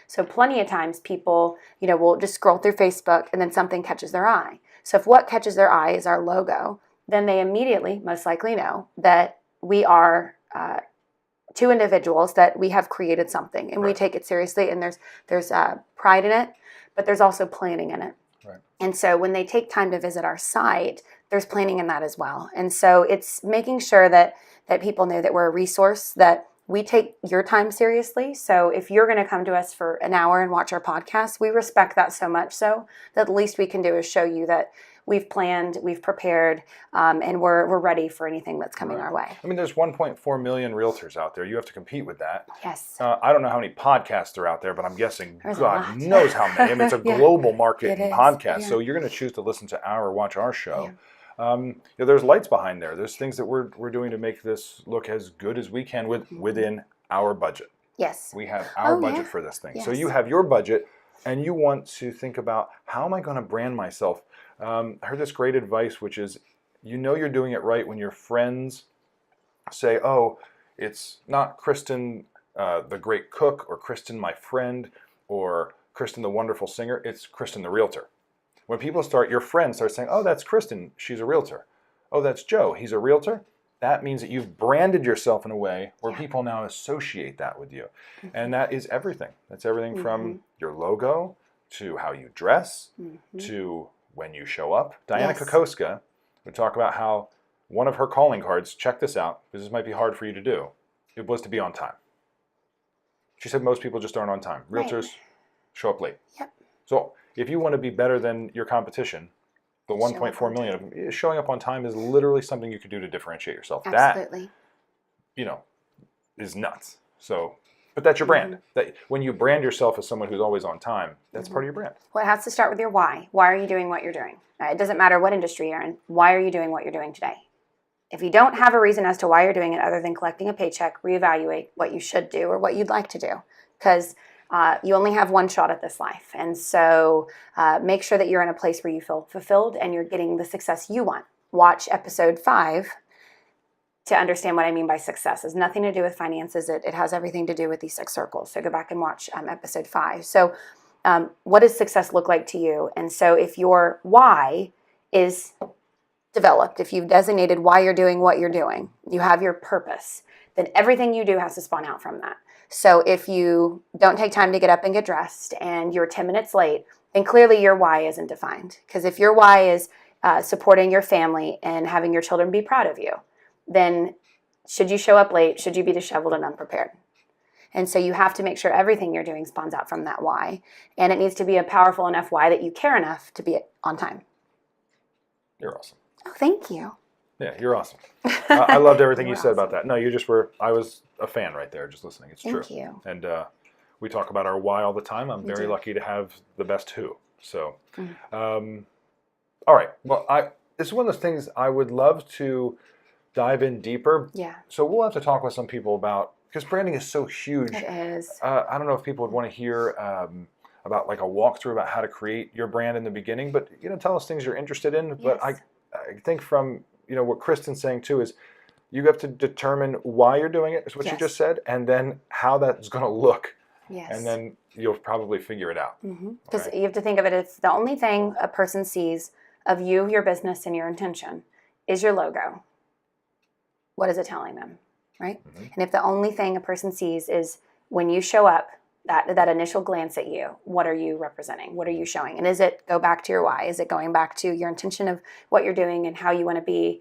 So plenty of times people, will just scroll through Facebook and then something catches their eye. So if what catches their eye is our logo, then they immediately, most likely know that we are 2 individuals, that we have created something and we take it seriously, and there's pride in it, but there's also planning in it. Right. And so when they take time to visit our site, there's planning in that as well. And so it's making sure that people know that we're a resource, that we take your time seriously. So if you're going to come to us for an hour and watch our podcast, we respect that so much so that the least we can do is show you that we've planned, we've prepared, and we're ready for anything that's coming our way. I mean, there's 1.4 million realtors out there. You have to compete with that. Yes. I don't know how many podcasts are out there, but I'm guessing God knows how many. I mean, it's a global market in podcasts. Yeah. So you're going to choose to listen to or watch our show. Yeah. There's lights behind there. There's things that we're doing to make this look as good as we can within our budget. Yes. We have our budget for this thing. Yes. So you have your budget, and you want to think about, how am I going to brand myself? I heard this great advice, which is, you know you're doing it right when your friends say, oh, it's not Cristen, the great cook, or Cristen, my friend, or Cristen, the wonderful singer. It's Cristen, the realtor. When your friends start saying, oh, that's Cristen, she's a realtor. Oh, that's Joe, he's a realtor. That means that you've branded yourself in a way where people now associate that with you. And that is everything. That's everything from your logo to how you dress to when you show up. Dianna Kokoszka would talk about how one of her calling cards, check this out, because this might be hard for you to do, it was to be on time. She said most people just aren't on time. Realtors show up late. Yep. So if you want to be better than your competition, the 1.4 million of them, showing up on time is literally something you could do to differentiate yourself. Absolutely. That, is nuts. So, but that's your brand. That when you brand yourself as someone who's always on time, that's part of your brand. Well, it has to start with your why. Why are you doing what you're doing? It doesn't matter what industry you're in. Why are you doing what you're doing today? If you don't have a reason as to why you're doing it other than collecting a paycheck, reevaluate what you should do or what you'd like to do. Because you only have one shot at this life. And so make sure that you're in a place where you feel fulfilled and you're getting the success you want. Watch episode 5 to understand what I mean by success. It has nothing to do with finances. It has everything to do with these 6 circles. So go back and watch episode 5. So what does success look like to you? And so if your why is developed, if you've designated why you're doing what you're doing, you have your purpose, then everything you do has to spawn out from that. So if you don't take time to get up and get dressed and you're 10 minutes late, then clearly your why isn't defined. Because if your why is supporting your family and having your children be proud of you, then should you show up late, should you be disheveled and unprepared? And so you have to make sure everything you're doing spawns out from that why. And it needs to be a powerful enough why that you care enough to be on time. You're awesome. Oh, thank you. Yeah, you're awesome. I loved everything you said about that. No, you just were, I was a fan right there just listening. It's true. Thank you. And we talk about our why all the time. I'm very lucky to have the best who. So, all right. Well, this is one of those things I would love to dive in deeper. Yeah. So we'll have to talk with some people about, because branding is so huge. It is. I don't know if people would want to hear about like a walkthrough about how to create your brand in the beginning, but tell us things you're interested in. Yes. But I think from what Cristen's saying too is you have to determine why you're doing it, is what you just said, and then how that's going to look. Yes. And then you'll probably figure it out. Because you have to think of it as the only thing a person sees of you, your business, and your intention is your logo. What is it telling them, right? And if the only thing a person sees is when you show up, that initial glance at you, what are you representing? What are you showing? And is it go back to your why? Is it going back to your intention of what you're doing and how you want to be?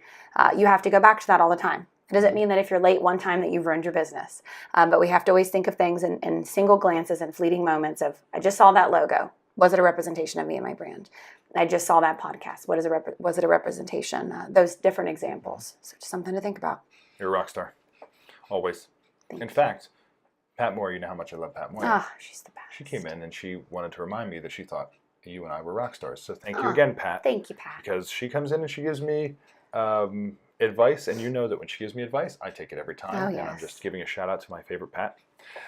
You have to go back to that all the time. It doesn't mean that if you're late one time that you've ruined your business. But we have to always think of things in single glances and fleeting moments of, I just saw that logo. Was it a representation of me and my brand? I just saw that podcast. Was it a representation? Those different examples. So just something to think about. You're a rock star. Always. In fact, Pat Moore, you know how much I love Pat Moore. Oh, she's the best. She came in and she wanted to remind me that she thought you and I were rock stars. So thank you again, Pat. Thank you, Pat. Because she comes in and she gives me advice, and you know that when she gives me advice, I take it every time. Oh, yes. And I'm just giving a shout out to my favorite Pat.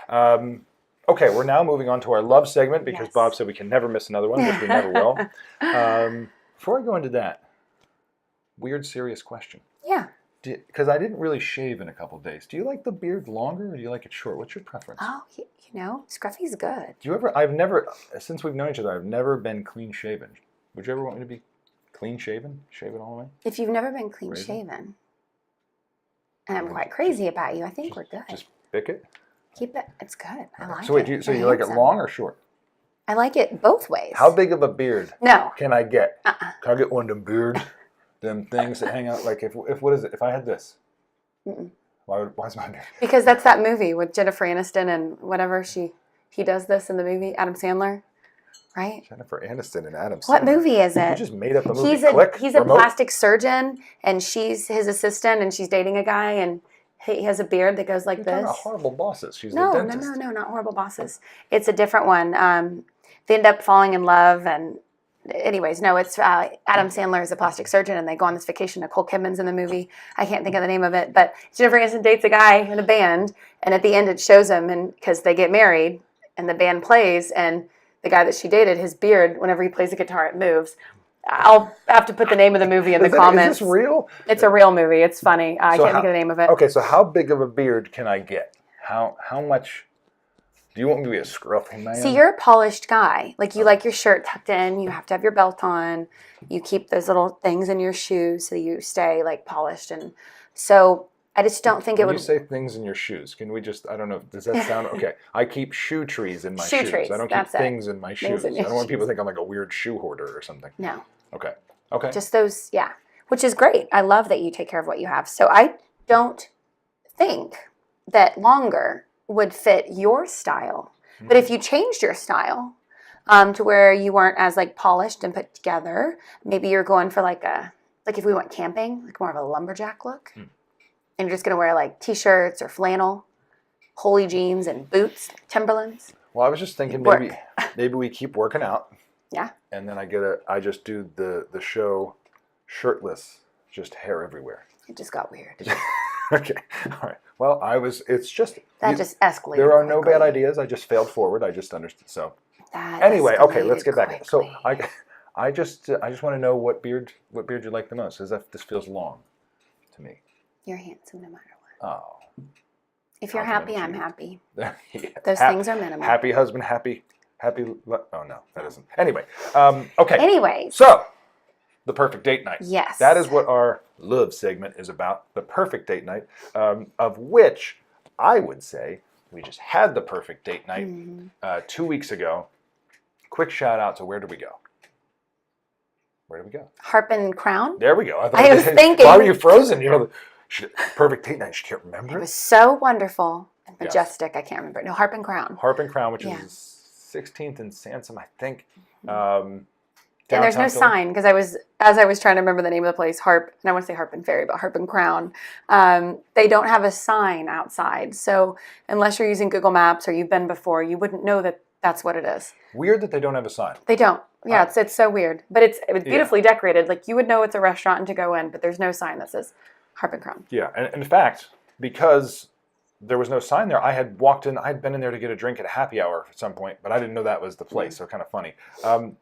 Okay, we're now moving on to our love segment because Bob said we can never miss another one, which we never will. Before I go into that, weird, serious question. Yeah. Because I didn't really shave in a couple of days. Do you like the beard longer or do you like it short? What's your preference? Oh, scruffy's good. I've never, since we've known each other, I've never been clean shaven. Would you ever want me to be clean shaven? Shaven all the way? If you've never been clean shaven, and I'm quite crazy about you, I think we're good. Just pick it? Keep it. It's good. I like it. So wait, you like it long or short? I like it both ways. How big of a beard No. can I get? Can I get one of them beards? Them things that hang out, like if what is it? If I had this, why's my beard? Because that's that movie with Jennifer Aniston and whatever he does this in the movie, Adam Sandler, right? Jennifer Aniston and Adam Sandler. What movie is it? You just made up a movie. He's a plastic surgeon, and she's his assistant, and she's dating a guy, and he has a beard that goes like this. Not Horrible Bosses. She's the dentist. No, not Horrible Bosses. It's a different one. They end up falling in love, and anyways, no, it's Adam Sandler is a plastic surgeon, and they go on this vacation. Nicole Kidman's in the movie. I can't think of the name of it, but Jennifer Aniston dates a guy in a band, and at the end it shows him, and because they get married, and the band plays, and the guy that she dated, his beard, whenever he plays the guitar, it moves. I'll have to put the name of the movie in the comments. Is this real? It's a real movie. It's funny. I can't think of the name of it. Okay, so how big of a beard can I get? How much? Do you want me to be a scruffy man? See, you're a polished guy. Like, you like your shirt tucked in. You have to have your belt on. You keep those little things in your shoes so you stay, like, polished. And so I just don't think it would... When you say things in your shoes, can we just... I don't know. Does that sound... Okay. I keep shoe trees in my shoes. Trees, I don't keep things in my shoes. I don't want people to think I'm like a weird shoe hoarder or something. No. Okay. Just those, yeah. Which is great. I love that you take care of what you have. So I don't think that longer would fit your style. But if you changed your style to where you weren't as like polished and put together, maybe you're going for like if we went camping, like more of a lumberjack look, and you're just going to wear like t-shirts or flannel, holey jeans and boots, Timberlands. Well, I was just thinking maybe we keep working out. Yeah. And then I just do the show shirtless, just hair everywhere. It just got weird. Okay. All right. Well, it's just... That just escalated. There are no bad ideas. I just failed forward. I just understood. So anyway, okay, let's get back. So I just want to know what beard you like the most, because this feels long to me. You're handsome no matter what. Oh. If you're happy, I'm happy. Yeah. Those things are minimal. Happy husband, happy. Oh no, that isn't. Anyway, okay. Anyways. So, the perfect date night. Yes. That is what our love segment is about. The perfect date night, of which I would say we just had the perfect date night 2 weeks ago. Quick shout out to where did we go? Where did we go? Harp Crown. There we go. I was thinking. Why were you frozen? Perfect date night. She can't remember. It was so wonderful and majestic. Yes. I can't remember. No, Harp Crown. Harp Crown, which is 16th and Sansom, I think. And there's no sign, because as I was trying to remember the name of the place, Harp, and I want to say Harp and Ferry, but Harp and Crown, they don't have a sign outside. So unless you're using Google Maps or you've been before, you wouldn't know that that's what it is. Weird that they don't have a sign. They don't. Yeah, it's so weird. But it's beautifully decorated. Like, you would know it's a restaurant and to go in, but there's no sign that says Harp and Crown. Yeah, and in fact, because there was no sign there, I had walked in, I'd been in there to get a drink at a happy hour at some point, but I didn't know that was the place, so kind of funny. So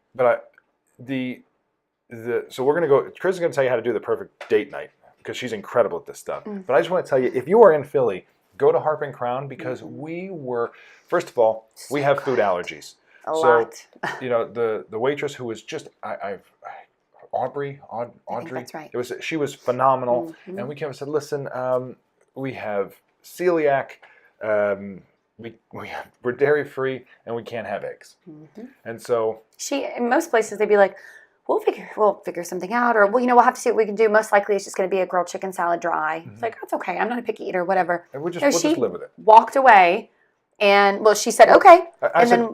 we're going to go, Chris is going to tell you how to do the perfect date night, because she's incredible at this stuff. But I just want to tell you, if you are in Philly, go to Harp Crown, because we were, first of all, we have food allergies. A lot. The waitress who was just, Audrey. That's right. She was phenomenal. And we came and said, listen, we have celiac, we're dairy free, and we can't have eggs. And so in most places they'd be like, we'll figure something out, or we'll have to see what we can do. Most likely it's just going to be a grilled chicken salad dry. It's like, that's okay. I'm not a picky eater, whatever. And we'll just live with it. Walked away, and she said, okay.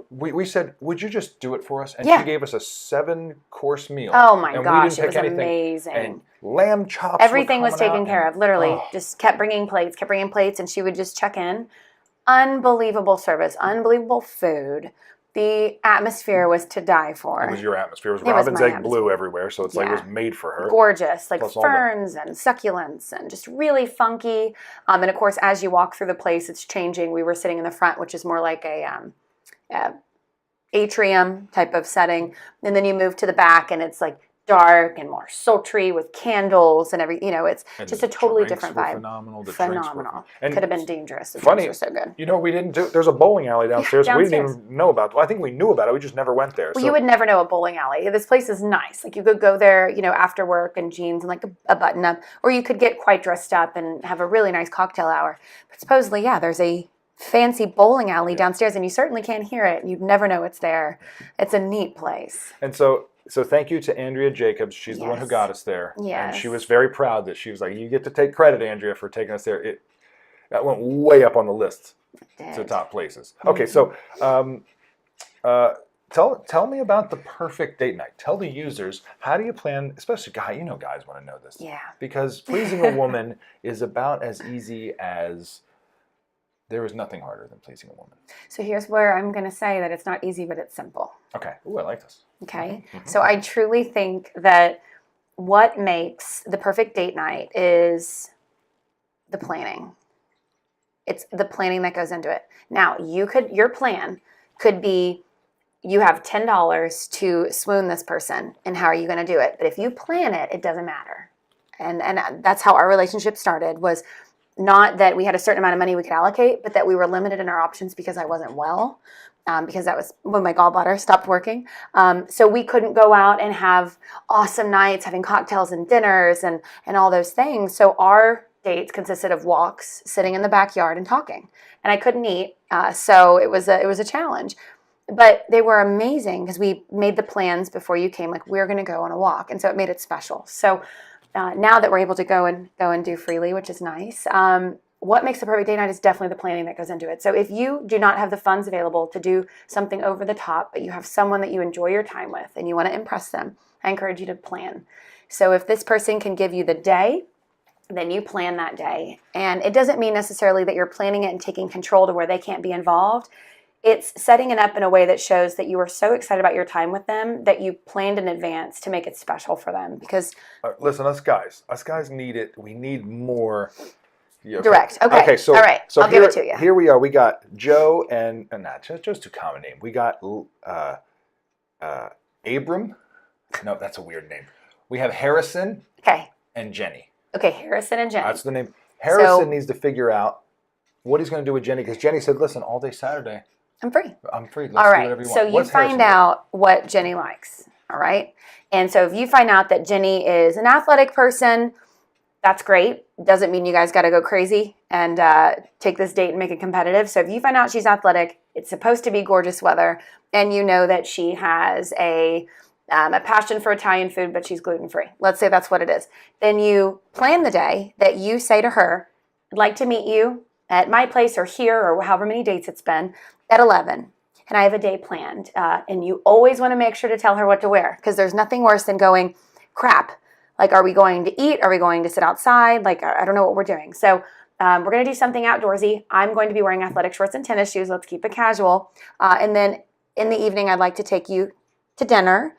We said, would you just do it for us? And she gave us a 7-course meal. Oh my gosh, it was amazing. And lamb chops. Everything was taken care of. Literally, just kept bringing plates, and she would just check in. Unbelievable service, unbelievable food. The atmosphere was to die for. It was your atmosphere. It was Robin's Egg Blue everywhere, so it's like it was made for her. Gorgeous, like ferns and succulents and just really funky. And of course, as you walk through the place, it's changing. We were sitting in the front, which is more like a atrium type of setting. And then you move to the back, and it's like dark and more sultry with candles and everything. It's just a totally different vibe. Phenomenal. Could have been dangerous. The funny, drinks were so good. We didn't do. There's a bowling alley downstairs. We didn't even know about. Well, I think we knew about it. We just never went there. Well, you would never know a bowling alley. This place is nice. Like, you could go there, after work in jeans and like a button up, or you could get quite dressed up and have a really nice cocktail hour. But supposedly, there's a fancy bowling alley downstairs, and you certainly can't hear it. You'd never know it's there. It's a neat place. And so thank you to Andrea Jacobs. She's the one who got us there. Yes. And she was very proud that she was like, you get to take credit, Andrea, for taking us there. That went way up on the list to top places. Okay, so tell me about the perfect date night. Tell the users, how do you plan, especially guys want to know this. Yeah. Because pleasing a woman is about as easy as... There is nothing harder than pleasing a woman. So here's where I'm going to say that it's not easy, but it's simple. Okay. Ooh, I like this. Okay. So I truly think that what makes the perfect date night is the planning. It's the planning that goes into it. Now, your plan could be you have $10 to swoon this person, and how are you going to do it? But if you plan it, it doesn't matter. And that's how our relationship started, was not that we had a certain amount of money we could allocate, but that we were limited in our options because I wasn't well, because that was when my gallbladder stopped working. So we couldn't go out and have awesome nights, having cocktails and dinners and all those things. So our dates consisted of walks, sitting in the backyard and talking. And I couldn't eat, so it was a challenge. But they were amazing because we made the plans before you came, like we're going to go on a walk. And so it made it special. So now that we're able to go and do freely, which is nice, what makes a perfect date night is definitely the planning that goes into it. So if you do not have the funds available to do something over the top, but you have someone that you enjoy your time with and you want to impress them, I encourage you to plan. So if this person can give you the day, then you plan that day. And it doesn't mean necessarily that you're planning it and taking control to where they can't be involved. It's setting it up in a way that shows that you are so excited about your time with them that you planned in advance to make it special for them. Because listen, us guys need it. We need more. Okay. Direct. Okay. So all right. So I'll give it to you. Here we are. We got Joe and not Joe's too common name. We got Abram. No, that's a weird name. We have Harrison. Okay. And Jenny. Okay, Harrison and Jenny. That's the name. Harrison needs to figure out what he's going to do with Jenny, because Jenny said, "Listen, all day Saturday, I'm free. I'm free. Let's all right. do whatever you want." So you find out what Jenny likes. All right. And so if you find out that Jenny is an athletic person, that's great. Doesn't mean you guys got to go crazy and take this date and make it competitive. So if you find out she's athletic, it's supposed to be gorgeous weather, and you know that she has a passion for Italian food, but she's gluten-free. Let's say that's what it is. Then you plan the day that you say to her, "I'd like to meet you at my place or here," or however many dates it's been, at 11. And I have a day planned. And you always want to make sure to tell her what to wear, because there's nothing worse than going, crap. Like, are we going to eat? Are we going to sit outside? Like, I don't know what we're doing. So we're going to do something outdoorsy. I'm going to be wearing athletic shorts and tennis shoes. Let's keep it casual. And then in the evening, I'd like to take you to dinner.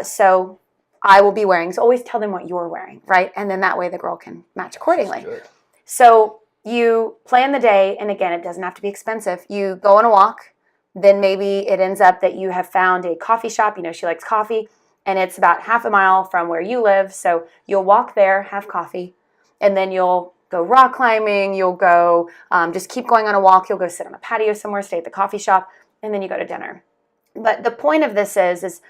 So I will be wearing. So always tell them what you're wearing, right? And then that way the girl can match accordingly. So you plan the day. And again, it doesn't have to be expensive. You go on a walk. Then maybe it ends up that you have found a coffee shop. You know, she likes coffee. And it's about half a mile from where you live. So you'll walk there, have coffee. And then you'll go rock climbing. You'll go just keep going on a walk. You'll go sit on a patio somewhere, stay at the coffee shop. And then you go to dinner. But the point of this is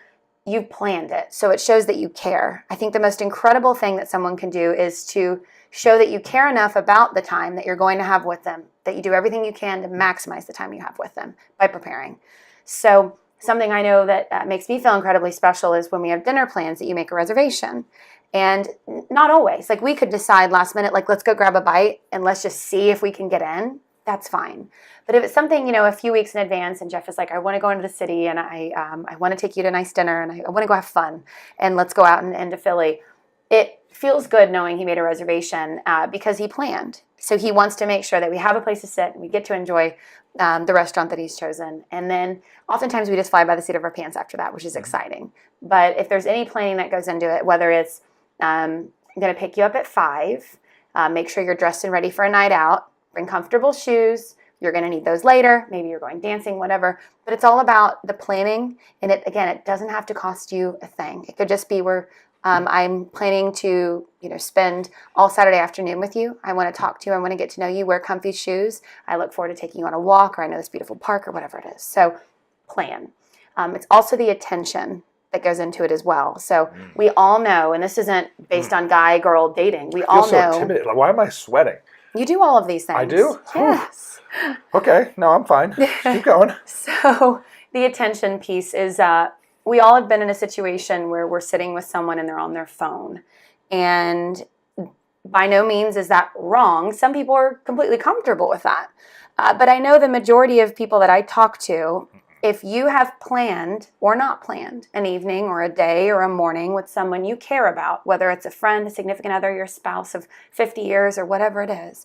you've planned it. So it shows that you care. I think the most incredible thing that someone can do is to show that you care enough about the time that you're going to have with them, that you do everything you can to maximize the time you have with them by preparing. So something I know that makes me feel incredibly special is when we have dinner plans that you make a reservation. And not always. Like, we could decide last minute, like, let's go grab a bite and let's just see if we can get in. That's fine. But if it's something, you know, a few weeks in advance and Jeff is like, I want to go into the city and I want to take you to a nice dinner and I want to go have fun and let's go out and to Philly. It feels good knowing he made a reservation because he planned. So he wants to make sure that we have a place to sit and we get to enjoy the restaurant that he's chosen. And then oftentimes we just fly by the seat of our pants after that, which is exciting. But if there's any planning that goes into it, whether it's I'm going to pick you up at 5, make sure you're dressed and ready for a night out, bring comfortable shoes. You're going to need those later. Maybe you're going dancing, whatever. But it's all about the planning. And it doesn't have to cost you a thing. It could just be where I'm planning to, spend all Saturday afternoon with you. I want to talk to you. I want to get to know you. Wear comfy shoes. I look forward to taking you on a walk, or I know this beautiful park, or whatever it is. So plan. It's also the attention that goes into it as well. So we all know, and this isn't based on guy-girl dating. We all know. I feel so intimidated. Why am I sweating? You do all of these things. I do? Yes. Okay. No, I'm fine. Keep going. So the attention piece is we all have been in a situation where we're sitting with someone and they're on their phone. And by no means is that wrong. Some people are completely comfortable with that. But I know the majority of people that I talk to, if you have planned or not planned an evening or a day or a morning with someone you care about, whether it's a friend, a significant other, your spouse of 50 years or whatever it is,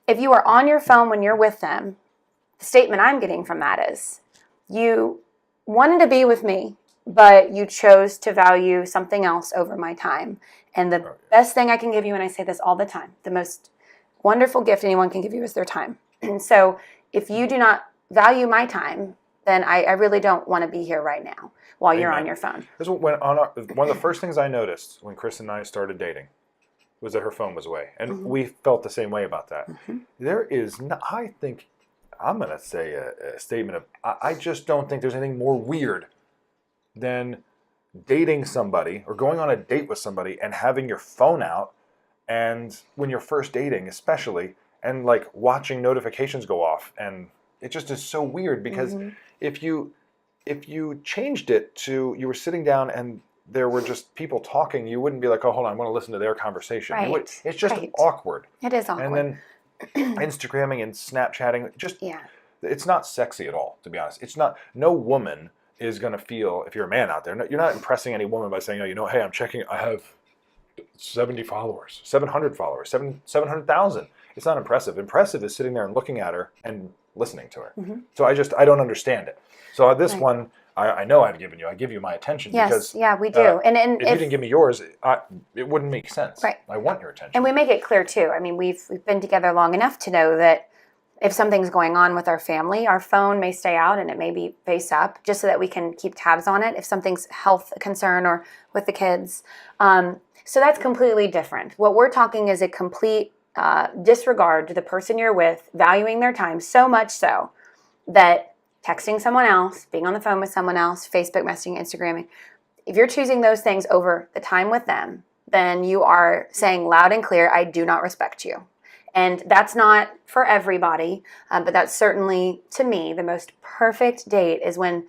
if you are on your phone when you're with them, the statement I'm getting from that is you wanted to be with me, but you chose to value something else over my time. And the best thing I can give you, and I say this all the time, the most wonderful gift anyone can give you is their time. And so if you do not value my time, then I really don't want to be here right now while you're on Amen. your phone. This is one of the first things I noticed when Cristen and I started dating was that her phone was away. And we felt the same way about that. There is, I think, I'm going to say a statement of, I just don't think there's anything more weird than dating somebody or going on a date with somebody and having your phone out, and when you're first dating especially, and like watching notifications go off, and it just is so weird because if you changed it to you were sitting down and there were just people talking, you wouldn't be like, oh, hold on, I want to listen to their conversation. Right. It's just awkward. It is awkward. And then Instagramming and Snapchatting, just it's not sexy at all, to be honest. It's not. No woman is going to feel, if you're a man out there, you're not impressing any woman by saying, oh, you know, hey, I'm checking, I have 70 followers, 700 followers, 700,000. It's not impressive. Impressive is sitting there and looking at her and listening to her. So I don't understand it. So this one, I know I give you my attention. Yes, because we do. And if you didn't give me yours, it wouldn't make sense. Right. I want your attention. And we make it clear too. I mean, we've been together long enough to know that if something's going on with our family, our phone may stay out and it may be face up, just so that we can keep tabs on it if something's health concern or with the kids. So that's completely different. What we're talking is a complete disregard to the person you're with, valuing their time so much so that texting someone else, being on the phone with someone else, Facebook messaging, Instagramming, if you're choosing those things over the time with them, then you are saying loud and clear, I do not respect you. And that's not for everybody, but that's certainly, to me, the most perfect date is when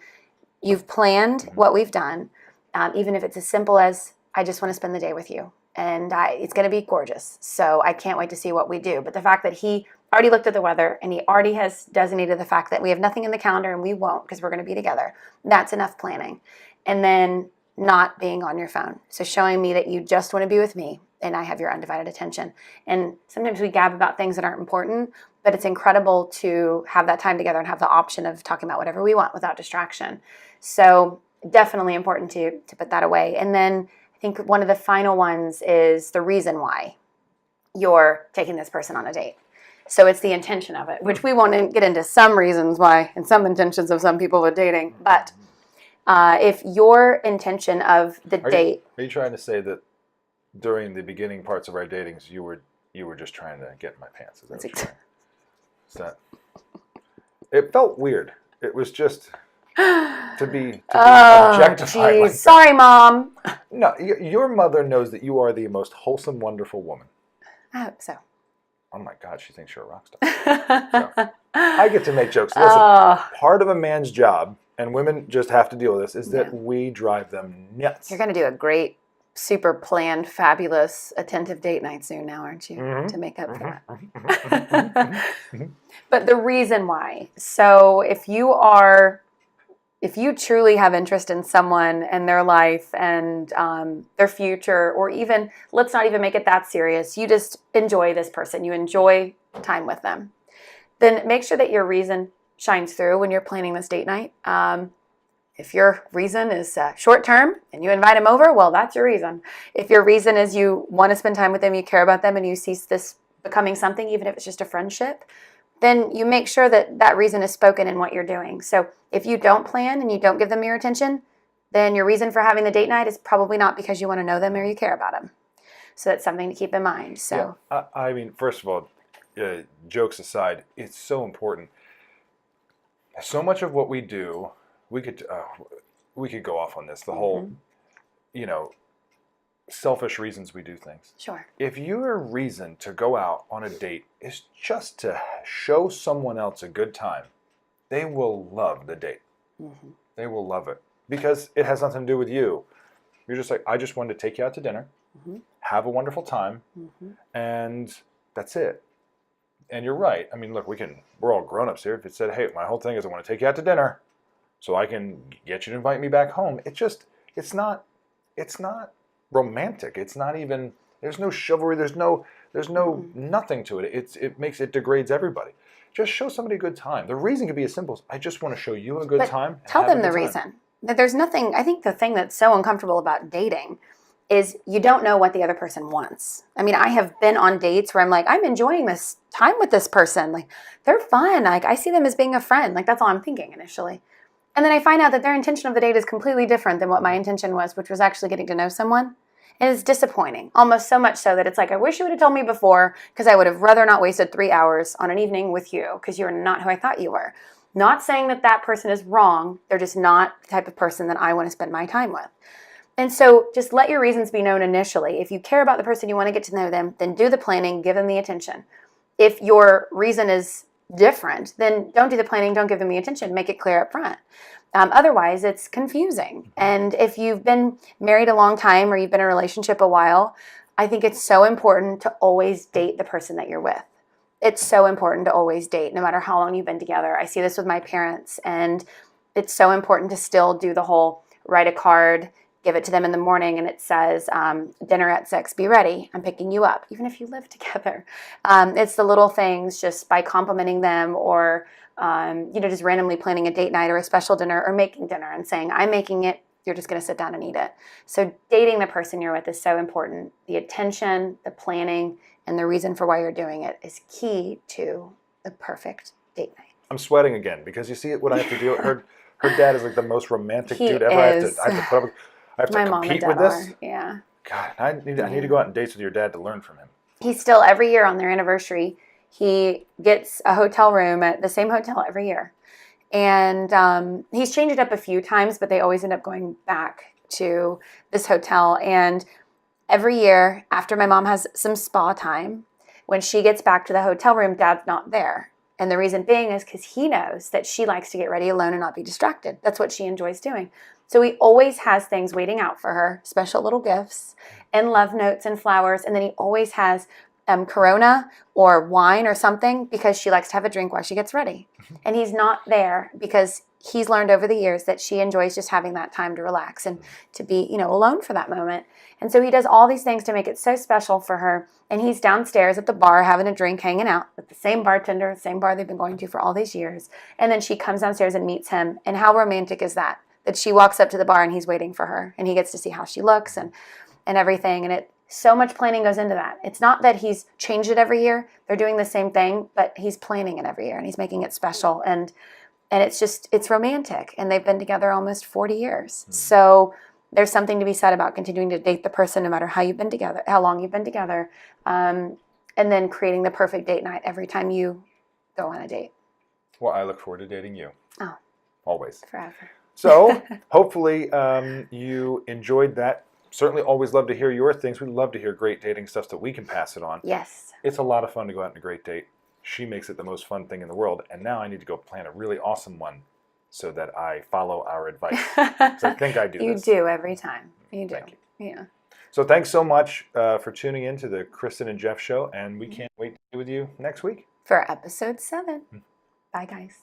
you've planned what we've done, even if it's as simple as, I just want to spend the day with you. And it's going to be gorgeous. So I can't wait to see what we do. But the fact that he already looked at the weather and he already has designated the fact that we have nothing in the calendar and we won't because we're going to be together, that's enough planning. And then not being on your phone. So showing me that you just want to be with me and I have your undivided attention. And sometimes we gab about things that aren't important, but it's incredible to have that time together and have the option of talking about whatever we want without distraction. So definitely important to put that away. And then I think one of the final ones is the reason why you're taking this person on a date. So it's the intention of it, which we won't get into some reasons why and some intentions of some people with dating. But if your intention of the date... Are you trying to say that during the beginning parts of our datings, you were just trying to get in my pants? Is that what you're saying? Is that... It felt weird. It was just... to be objectified. Like sorry, Mom. No, your mother knows that you are the most wholesome, wonderful woman. I hope so. Oh my God, she thinks you're a rock star. So, I get to make jokes. Listen, part of a man's job, and women just have to deal with this, is that we drive them nuts. You're going to do a great, super planned, fabulous, attentive date night soon now, aren't you? To make up for that. But the reason why. So if you truly have interest in someone and their life and their future, or even, let's not even make it that serious, you just enjoy this person, you enjoy time with them, then make sure that your reason shines through when you're planning this date night. If your reason is short term and you invite them over, well, that's your reason. If your reason is you want to spend time with them, you care about them, and you see this becoming something, even if it's just a friendship, then you make sure that that reason is spoken in what you're doing. So if you don't plan and you don't give them your attention, then your reason for having the date night is probably not because you want to know them or you care about them. So that's something to keep in mind. So I mean, first of all, jokes aside, it's so important. So much of what we do, we could go off on this. The whole, selfish reasons we do things. Sure. If your reason to go out on a date is just to show someone else a good time, they will love the date. They will love it because it has nothing to do with you. You're just like, I just wanted to take you out to dinner, have a wonderful time, and that's it. And you're right. I mean, look, we're all grown-ups here. If it said, hey, my whole thing is I want to take you out to dinner so I can get you to invite me back home, it's not romantic. It's not even, there's no chivalry, there's no nothing to it. It degrades everybody. Just show somebody a good time. The reason could be as simple as, I just want to show you a good time. Tell them the reason. That there's nothing, I think the thing that's so uncomfortable about dating is you don't know what the other person wants. I mean, I have been on dates where I'm like, I'm enjoying this time with this person. Like, they're fun. Like, I see them as being a friend. Like, that's all I'm thinking initially. And then I find out that their intention of the date is completely different than what my intention was, which was actually getting to know someone. And it's disappointing, almost so much so that it's like, I wish you would have told me before, because I would have rather not wasted 3 hours on an evening with you, because you're not who I thought you were. Not saying that that person is wrong. They're just not the type of person that I want to spend my time with. And so just let your reasons be known initially. If you care about the person, you want to get to know them, then do the planning, give them the attention. If your reason is different, then don't do the planning, don't give them the attention, make it clear up front. Otherwise, it's confusing. And if you've been married a long time or you've been in a relationship a while, I think it's so important to always date the person that you're with. It's so important to always date, no matter how long you've been together. I see this with my parents, and it's so important to still do the whole write a card, give it to them in the morning, and it says, dinner at 6, be ready, I'm picking you up, even if you live together. It's the little things, just by complimenting them or just randomly planning a date night or a special dinner or making dinner and saying, I'm making it, you're just going to sit down and eat it. So dating the person you're with is so important. The attention, the planning, and the reason for why you're doing it is key to the perfect date night. I'm sweating again because you see what I have to do. Her dad is like the most romantic He dude ever. is. I have to My mom and compete dad with this. are, yeah. God, I need to go out on dates with your dad to learn from him. He still, every year on their anniversary, he gets a hotel room at the same hotel every year. And he's changed it up a few times, but they always end up going back to this hotel. And every year, after my mom has some spa time, when she gets back to the hotel room, Dad's not there. And the reason being is because he knows that she likes to get ready alone and not be distracted. That's what she enjoys doing. So he always has things waiting out for her, special little gifts and love notes and flowers. And then he always has Corona or wine or something because she likes to have a drink while she gets ready. And he's not there because he's learned over the years that she enjoys just having that time to relax and to be, alone for that moment. And so he does all these things to make it so special for her. And he's downstairs at the bar having a drink, hanging out with the same bartender, same bar they've been going to for all these years. And then she comes downstairs and meets him. And how romantic is that? That she walks up to the bar and he's waiting for her. And he gets to see how she looks and everything. And so much planning goes into that. It's not that he's changed it every year. They're doing the same thing, but he's planning it every year and he's making it special. And it's romantic. And they've been together almost 40 years. So there's something to be said about continuing to date the person no matter how you've been together, how long you've been together, and then creating the perfect date night every time you go on a date. Well, I look forward to dating you. Oh. Always. Forever. So hopefully you enjoyed that. Certainly always love to hear your things. We love to hear great dating stuff so that we can pass it on. Yes. It's a lot of fun to go out on a great date. She makes it the most fun thing in the world. And now I need to go plan a really awesome one so that I follow our advice. So I think I do You this. do every time. You do. Thank you. Yeah. So thanks so much for tuning in to the Cristen and Jeff show. And we can't wait to be with you next week. For episode 7. Bye, guys.